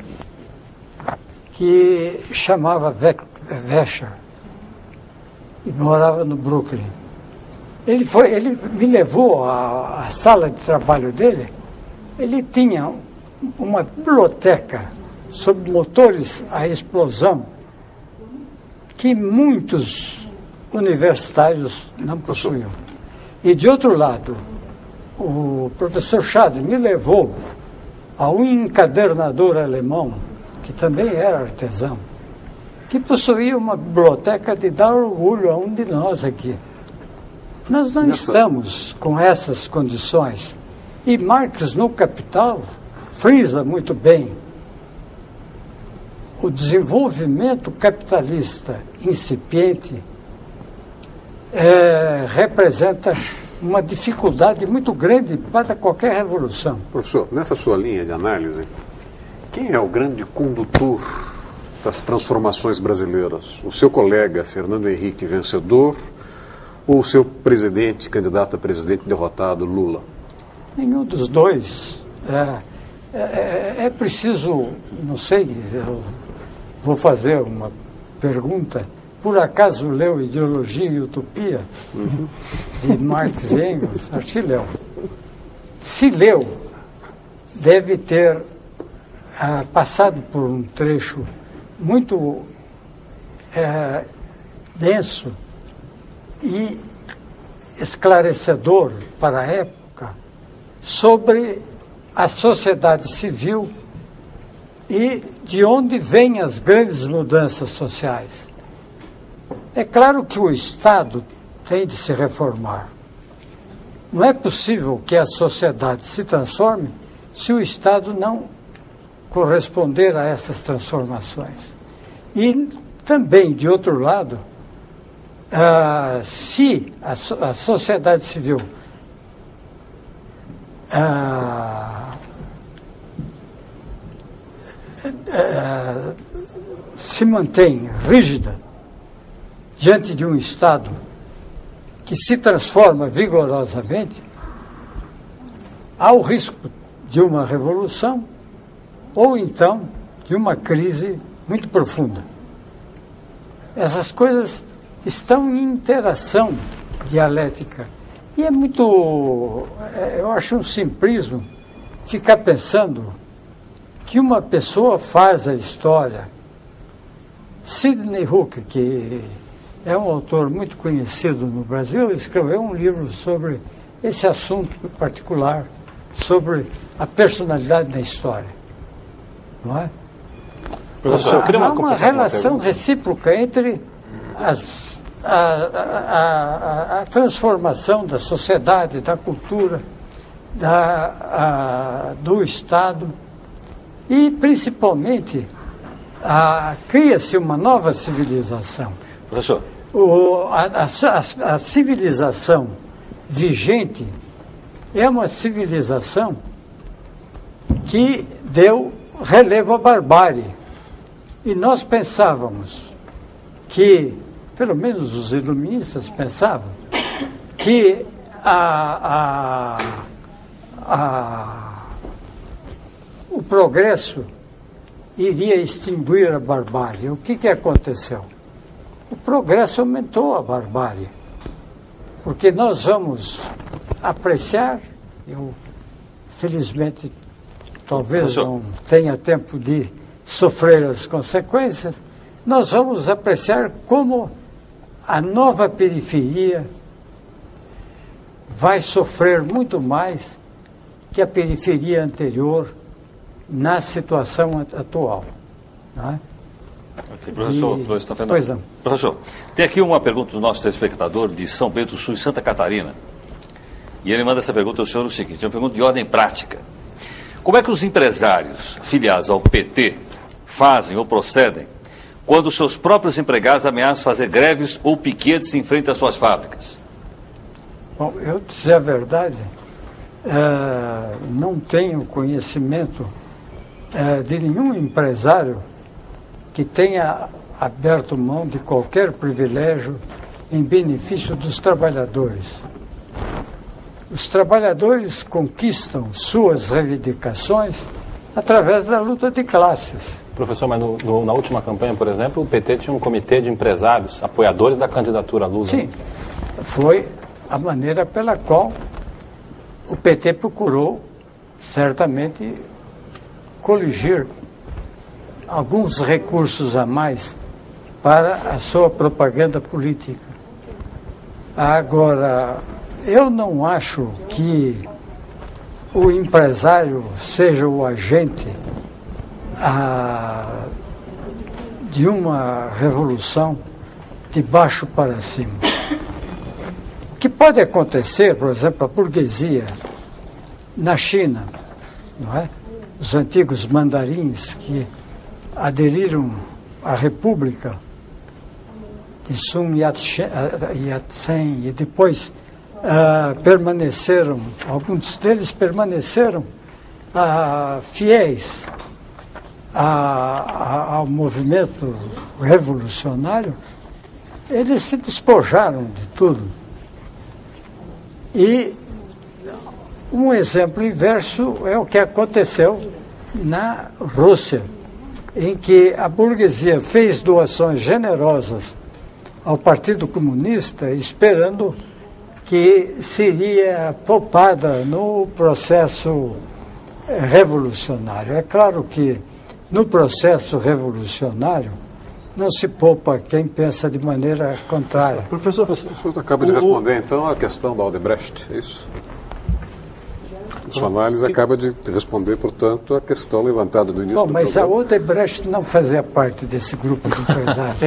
que chamava Vescher, e morava no Brooklyn. Ele me levou à sala de trabalho dele. Ele tinha uma biblioteca sobre motores a explosão que muitos universitários não possuíam. E, de outro lado, o professor Schade me levou a um encadernador alemão, que também era artesão, que possuía uma biblioteca de dar orgulho a um de nós aqui. Nós não estamos com essas condições. E Marx, no Capital, frisa muito bem. O desenvolvimento capitalista incipiente representa uma dificuldade muito grande para qualquer revolução. Professor, nessa sua linha de análise, quem é o grande condutor das transformações brasileiras? O seu colega Fernando Henrique vencedor ou o seu presidente, candidato a presidente derrotado, Lula? Nenhum dos dois. É preciso, não sei, eu vou fazer uma pergunta. Por acaso leu Ideologia e Utopia, de Marx e Engels? Acho que leu. Se leu, deve ter passado por um trecho muito denso e esclarecedor para a época sobre a sociedade civil e de onde vêm as grandes mudanças sociais. É claro que o Estado tem de se reformar. Não é possível que a sociedade se transforme se o Estado não corresponder a essas transformações. E também, de outro lado, se a sociedade civil se mantém rígida diante de um Estado que se transforma vigorosamente, há o risco de uma revolução ou então de uma crise muito profunda. Essas coisas estão em interação dialética. E é muito, eu acho um simplismo ficar pensando que uma pessoa faz a história. Sidney Hook, que é um autor muito conhecido no Brasil, escreveu um livro sobre esse assunto particular, sobre a personalidade na história. Não é? Professor, eu queria há uma relação recíproca entre a transformação da sociedade, da cultura, do Estado e, principalmente, cria-se uma nova civilização. Professor. A civilização vigente é uma civilização que deu relevo à barbárie. E nós pensávamos que, pelo menos os iluministas pensavam, que o progresso iria extinguir a barbárie. O que aconteceu? O progresso aumentou a barbárie. Porque nós vamos apreciar, eu felizmente talvez não tenha tempo de sofrer as consequências, nós vamos apreciar como a nova periferia vai sofrer muito mais que a periferia anterior na situação atual. Não é? Okay, professor Flores está Fernando. Pois não. Professor, tem aqui uma pergunta do nosso telespectador de São Bento do Sul, Santa Catarina. E ele manda essa pergunta ao senhor o seguinte, é uma pergunta de ordem prática. Como é que os empresários filiados ao PT fazem ou procedem quando seus próprios empregados ameaçam fazer greves ou piquetes em frente às suas fábricas? Bom, eu dizer a verdade, não tenho conhecimento de nenhum empresário que tenha aberto mão de qualquer privilégio em benefício dos trabalhadores. Os trabalhadores conquistam suas reivindicações através da luta de classes. Professor, mas na última campanha, por exemplo, o PT tinha um comitê de empresários, apoiadores da candidatura Lula. Sim, foi a maneira pela qual o PT procurou, certamente, coligir alguns recursos a mais para a sua propaganda política. Agora, eu não acho que o empresário seja o agente de uma revolução de baixo para cima. O que pode acontecer, por exemplo, a burguesia na China, não é? Os antigos mandarins que aderiram à República de Sun Yat-sen e depois permaneceram, alguns deles permaneceram fiéis ao movimento revolucionário, eles se despojaram de tudo. E um exemplo inverso é o que aconteceu na Rússia, em que a burguesia fez doações generosas ao Partido Comunista, esperando que seria poupada no processo revolucionário. É claro que no processo revolucionário não se poupa quem pensa de maneira contrária. Professor, o senhor acaba de responder, então, a questão da Odebrecht, é isso? Sua análise acaba de responder, portanto, a questão levantada no início do mas programa. a Odebrecht não fazia parte desse grupo de empresários.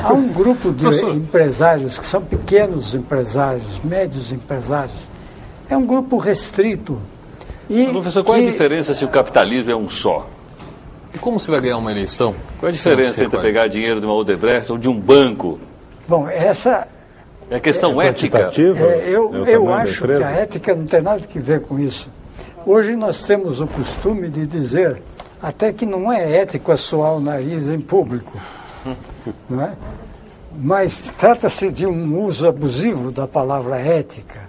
Há um grupo de empresários que são pequenos empresários, médios empresários. É um grupo restrito. E professor, qual é a diferença se o capitalismo é um só? E como se vai ganhar uma eleição? Qual é a diferença entre pegar dinheiro de uma Odebrecht ou de um banco? Bom, essa... É questão ética. Eu acho que a ética não tem nada a ver com isso. Hoje nós temos o costume de dizer até que não é ético assoar o nariz em público, não é? Mas trata-se de um uso abusivo da palavra ética.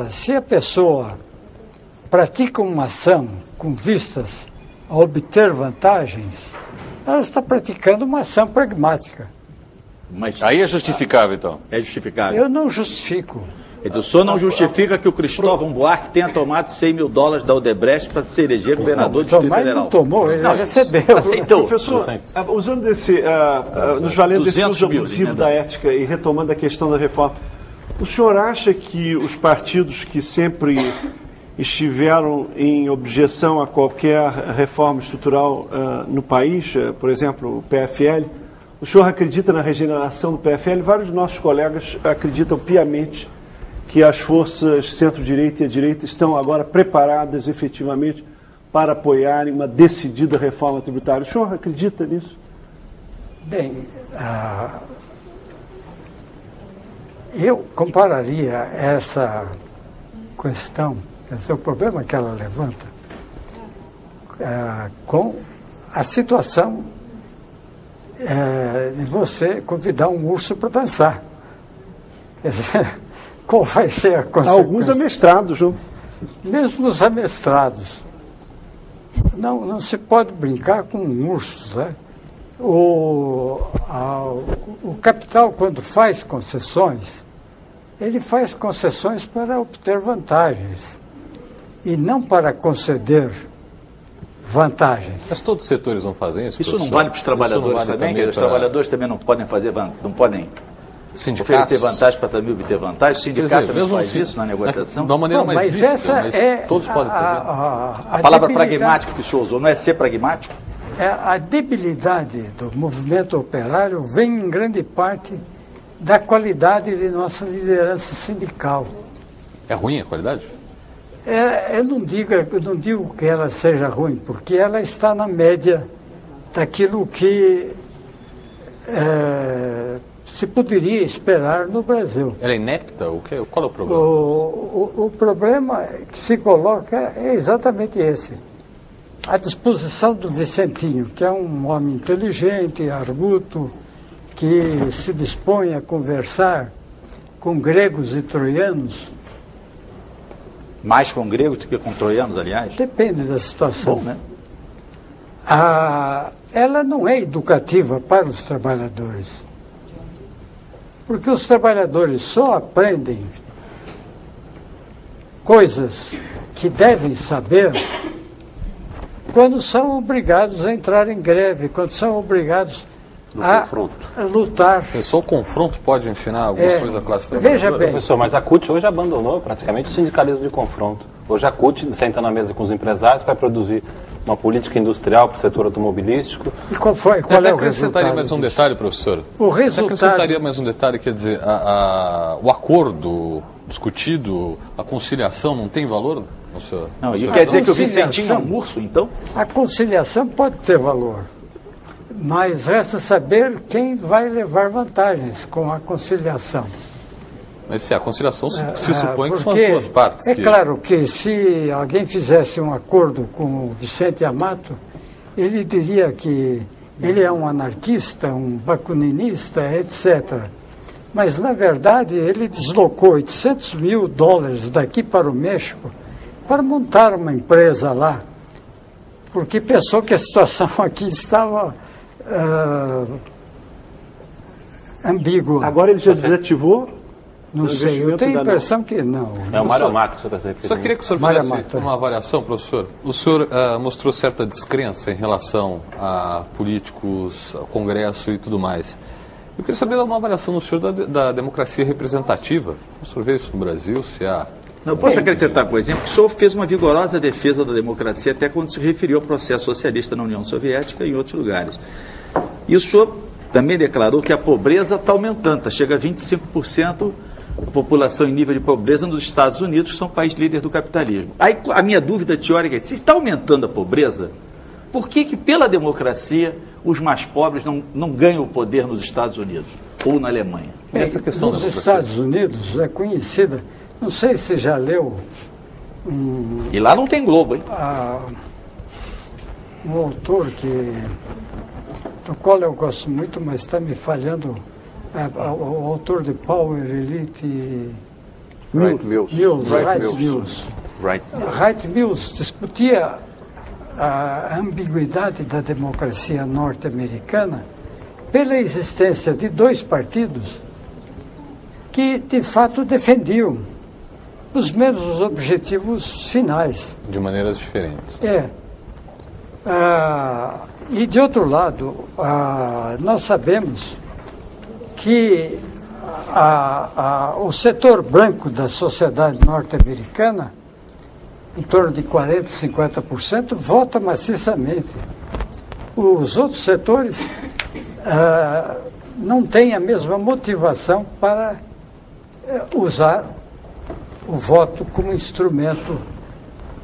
Se a pessoa pratica uma ação com vistas a obter vantagens, ela está praticando uma ação pragmática. Mas Aí é justificável, então. é justificável. Eu não justifico. O senhor não justifica que o Cristóvão Buarque tenha tomado $100 mil da Odebrecht para se eleger governador do Distrito Tomar ele Federal. não tomou, ele recebeu. Aceitou. Professor, usando nos valendo desse 200 uso mil, abusivo né? da ética e retomando a questão da reforma, o senhor acha que os partidos que sempre estiveram em objeção a qualquer reforma estrutural no país, por exemplo, o PFL, o senhor acredita na regeneração do PFL? Vários dos nossos colegas acreditam piamente que as forças centro-direita e a direita estão agora preparadas efetivamente para apoiarem uma decidida reforma tributária. O senhor acredita nisso? Bem, eu compararia essa questão, esse é o problema que ela levanta, com a situação de você convidar um urso para dançar. Quer dizer, qual vai ser a consequência? Alguns amestrados, não? Mesmo os amestrados. Não se pode brincar com ursos, né? O capital, quando faz concessões, ele faz concessões para obter vantagens e não para conceder vantagens. Mas todos os setores não fazem isso? Isso não professor? vale para os trabalhadores Isso não vale também? Os para trabalhadores também não podem fazer, não podem sindicatos? oferecer vantagem para também obter vantagem? O sindicato Quer dizer, também mesmo faz assim, isso na negociação? De uma maneira Não, mais mas lícita, essa mas é todos podem fazer. A palavra debilidade- pragmático que o senhor usou não é ser pragmático? A debilidade do movimento operário vem em grande parte da qualidade de nossa liderança sindical. É ruim a qualidade? Eu não digo que ela seja ruim, porque ela está na média daquilo que se poderia esperar no Brasil. Ela é inepta? Qual é o problema? O problema que se coloca é exatamente esse. A disposição do Vicentinho, que é um homem inteligente, arguto, que se dispõe a conversar com gregos e troianos, Mais com gregos do que com troianos, aliás? depende da situação. Bom, né? Ela não é educativa para os trabalhadores. Porque os trabalhadores só aprendem coisas que devem saber quando são obrigados a entrar em greve, quando são obrigados a lutar. Só o confronto pode ensinar algumas coisas à classe trabalhadora? Veja bem, Professor, mas a CUT hoje abandonou praticamente o sindicalismo de confronto. Hoje a CUT senta na mesa com os empresários para produzir uma política industrial para o setor automobilístico. e qual Eu é até o acrescentaria resultado mais um disso? detalhe, professor. O Até resultado... acrescentaria mais um detalhe, quer dizer, o acordo discutido, a conciliação não tem valor? Não, e Nossa, quer dizer que o conciliação- Vicentinho é um urso, então? A conciliação pode ter valor, mas resta saber quem vai levar vantagens com a conciliação. Mas se a conciliação se supõe que são as Porque duas partes. é que- claro que se alguém fizesse um acordo com o Vicente Amato, ele diria que ele é um anarquista, um bakuninista, etc. Mas, na verdade, ele deslocou $800 mil daqui para o México para montar uma empresa lá, porque pensou que a situação aqui estava ambígua. Agora ele já desativou? Não o sei, eu investimento tenho a da impressão que não. É o Mário Mato que o senhor está se referindo. Só queria que o senhor Mário fizesse Mata. uma avaliação, professor. O senhor mostrou certa descrença em relação a políticos, ao Congresso e tudo mais. Eu queria saber uma avaliação do senhor da democracia representativa. O senhor vê isso no Brasil? Se há... Eu posso acrescentar, por exemplo, que o senhor fez uma vigorosa defesa da democracia até quando se referiu ao processo socialista na União Soviética e em outros lugares. E o senhor também declarou que a pobreza está aumentando, chega a 25% a população em nível de pobreza nos Estados Unidos, que são o país líder do capitalismo. Aí a minha dúvida teórica é, se está aumentando a pobreza, por que pela democracia os mais pobres não ganham o poder nos Estados Unidos ou na Alemanha? Bem, Essa questão nos da Estados Unidos é conhecida, não sei se já leu E lá não tem Globo, hein? um autor do qual eu gosto muito, mas está me falhando, o autor de Power, Elite... Wright Mills. Wright Mills discutia a ambiguidade da democracia norte-americana pela existência de dois partidos que, de fato, defendiam os mesmos objetivos finais. De maneiras diferentes. E, de outro lado, nós sabemos que o setor branco da sociedade norte-americana, em torno de 40%, 50%, vota maciçamente. Os outros setores não têm a mesma motivação para usar o voto como instrumento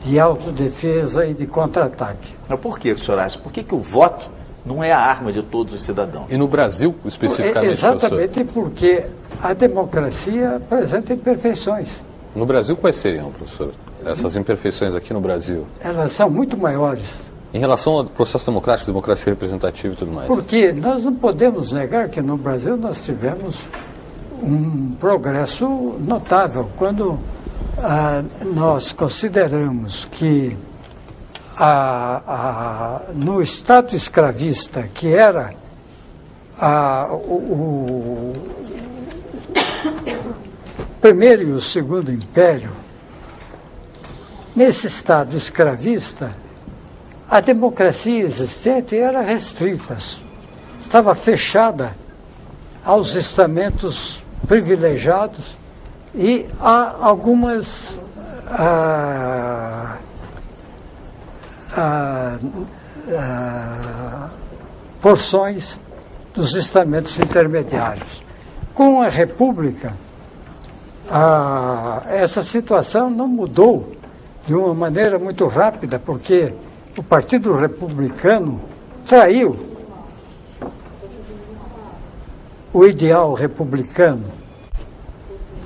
de autodefesa e de contra-ataque. Mas por que o senhor acha? Por que o voto não é a arma de todos os cidadãos? E no Brasil, especificamente, exatamente porque a democracia apresenta imperfeições. No Brasil, quais seriam, professor? Essas imperfeições aqui no Brasil? Elas são muito maiores. Em relação ao processo democrático, democracia representativa e tudo mais. Porque nós não podemos negar que no Brasil nós tivemos um progresso notável. Quando nós consideramos que no Estado escravista, que era o primeiro e o segundo império, nesse Estado escravista, a democracia existente era restrita, estava fechada aos estamentos privilegiados e a algumas porções dos estamentos intermediários. Com a República, essa situação não mudou de uma maneira muito rápida, porque o Partido Republicano traiu o ideal republicano,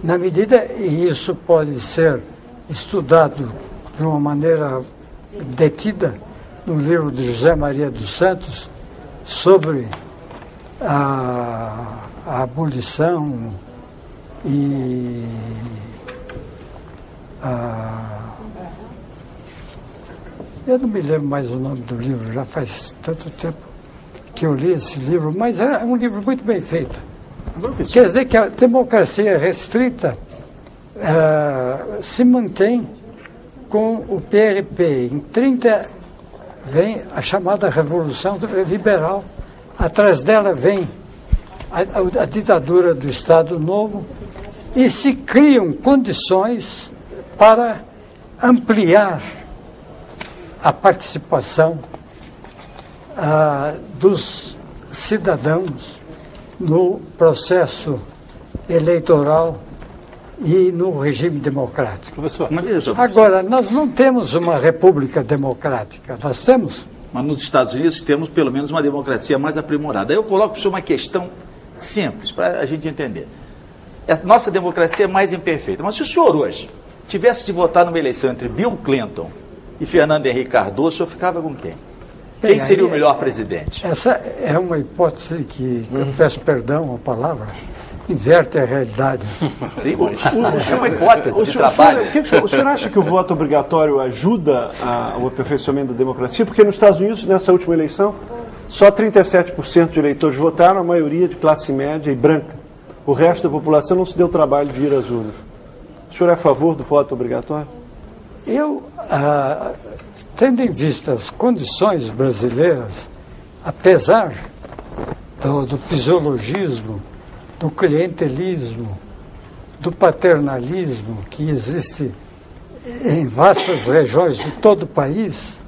na medida, e isso pode ser estudado de uma maneira detida no livro de José Maria dos Santos sobre a abolição e eu não me lembro mais o nome do livro, já faz tanto tempo que eu li esse livro, mas é um livro muito bem feito. Quer dizer que a democracia restrita se mantém com o PRP. Em 30 vem a chamada Revolução Liberal, atrás dela vem a ditadura do Estado Novo e se criam condições para ampliar a participação dos cidadãos no processo eleitoral e no regime democrático. Professor, agora, nós não temos uma república democrática, nós temos... Mas nos Estados Unidos temos pelo menos uma democracia mais aprimorada. Eu coloco para o senhor uma questão simples, para a gente entender. A nossa democracia é mais imperfeita, mas se o senhor hoje tivesse de votar numa eleição entre Bill Clinton e Fernando Henrique Cardoso, o senhor ficava com quem? Quem seria o melhor presidente? Essa é uma hipótese que, eu peço perdão a palavra, inverte a realidade. Sim, é uma hipótese de trabalho. O senhor acha que o voto obrigatório ajuda ao aperfeiçoamento da democracia? Porque nos Estados Unidos, nessa última eleição, só 37% de eleitores votaram, a maioria de classe média e branca. O resto da população não se deu o trabalho de ir às urnas. O senhor é a favor do voto obrigatório? Eu, tendo em vista as condições brasileiras, apesar do fisiologismo, do clientelismo, do paternalismo que existe em vastas regiões de todo o país,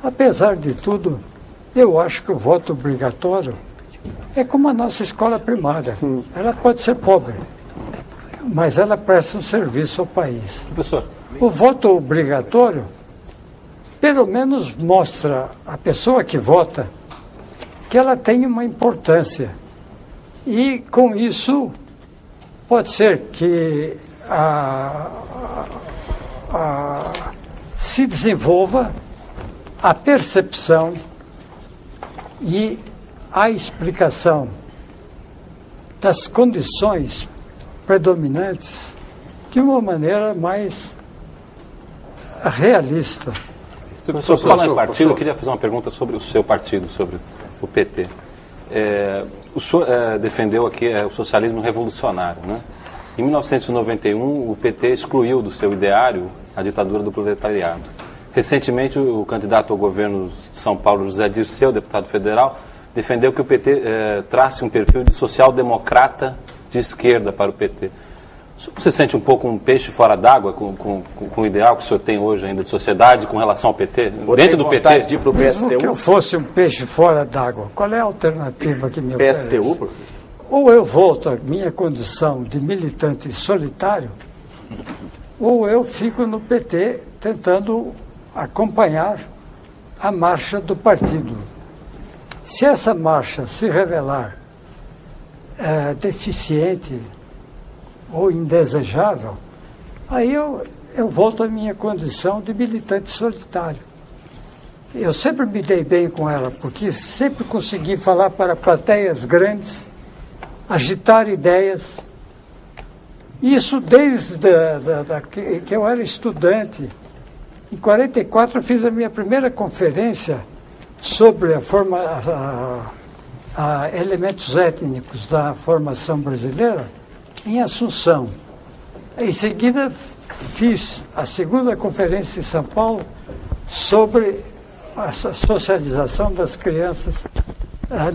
apesar de tudo, eu acho que o voto obrigatório é como a nossa escola primária. Ela pode ser pobre, mas ela presta um serviço ao país. Professor. O voto obrigatório, pelo menos mostra à pessoa que vota que ela tem uma importância. E, com isso, pode ser que se desenvolva a percepção e a explicação das condições predominantes de uma maneira mais realista. Professor, por falar em partido, eu queria fazer uma pergunta sobre o seu partido, sobre o PT. O senhor defendeu aqui o socialismo revolucionário, né? Em 1991, o PT excluiu do seu ideário a ditadura do proletariado. Recentemente, o candidato ao governo de São Paulo, José Dirceu, deputado federal, defendeu que o PT trace um perfil de social-democrata de esquerda para o PT. O senhor se sente um pouco um peixe fora d'água com o ideal que o senhor tem hoje ainda de sociedade com relação ao PT? Dentro do PT? De ir para o Mesmo que PSTU? eu fosse um peixe fora d'água, qual é a alternativa que me oferece? PSTU, professor? Ou eu volto à minha condição de militante solitário, ou eu fico no PT tentando acompanhar a marcha do partido. Se essa marcha se revelar deficiente ou indesejável, aí eu volto à minha condição de militante solitário. Eu sempre me dei bem com ela, porque sempre consegui falar para plateias grandes, agitar ideias. Isso desde que eu era estudante. Em 1944 eu fiz a minha primeira conferência sobre elementos étnicos da formação brasileira em Assunção. Em seguida fiz a segunda conferência em São Paulo sobre a socialização das crianças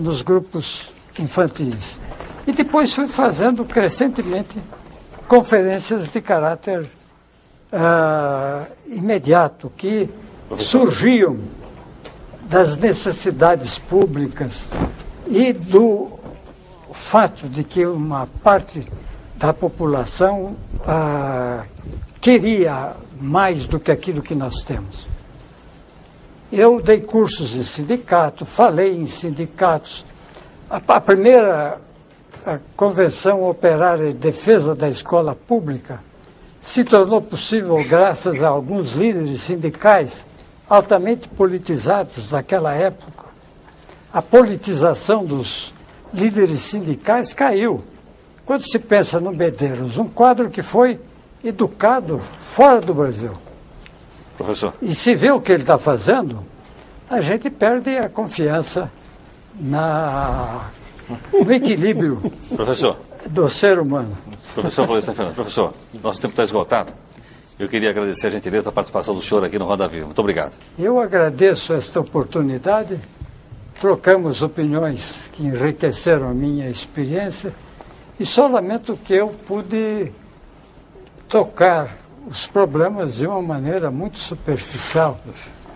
nos grupos infantis. E depois fui fazendo crescentemente conferências de caráter imediato, que surgiam das necessidades públicas e do fato de que uma parte da população queria mais do que aquilo que nós temos. Eu dei cursos em sindicato, falei em sindicatos. A primeira Convenção Operária em Defesa da Escola Pública se tornou possível graças a alguns líderes sindicais altamente politizados daquela época. A politização dos líderes sindicais caiu. Quando se pensa no Medeiros, um quadro que foi educado fora do Brasil, Professor. e se vê o que ele está fazendo, a gente perde a confiança no equilíbrio Professor. do ser humano. Professor Florestan Fernandes. Professor, nosso tempo está esgotado. Eu queria agradecer a gentileza da participação do senhor aqui no Roda Viva. Muito obrigado. Eu agradeço esta oportunidade. Trocamos opiniões que enriqueceram a minha experiência e só lamento que eu pude tocar os problemas de uma maneira muito superficial,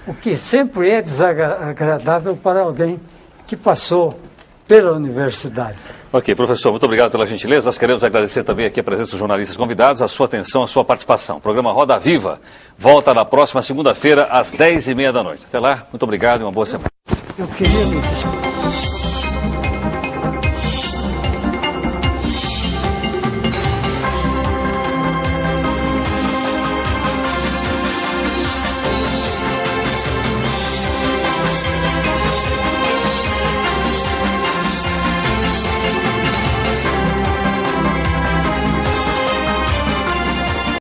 o que sempre é desagradável para alguém que passou pela universidade. Ok, professor, muito obrigado pela gentileza. Nós queremos agradecer também aqui a presença dos jornalistas convidados, a sua atenção, a sua participação. O programa Roda Viva volta na próxima segunda-feira, às 10h30 da noite. Até lá, muito obrigado e uma boa semana. Eu queria me desculpar.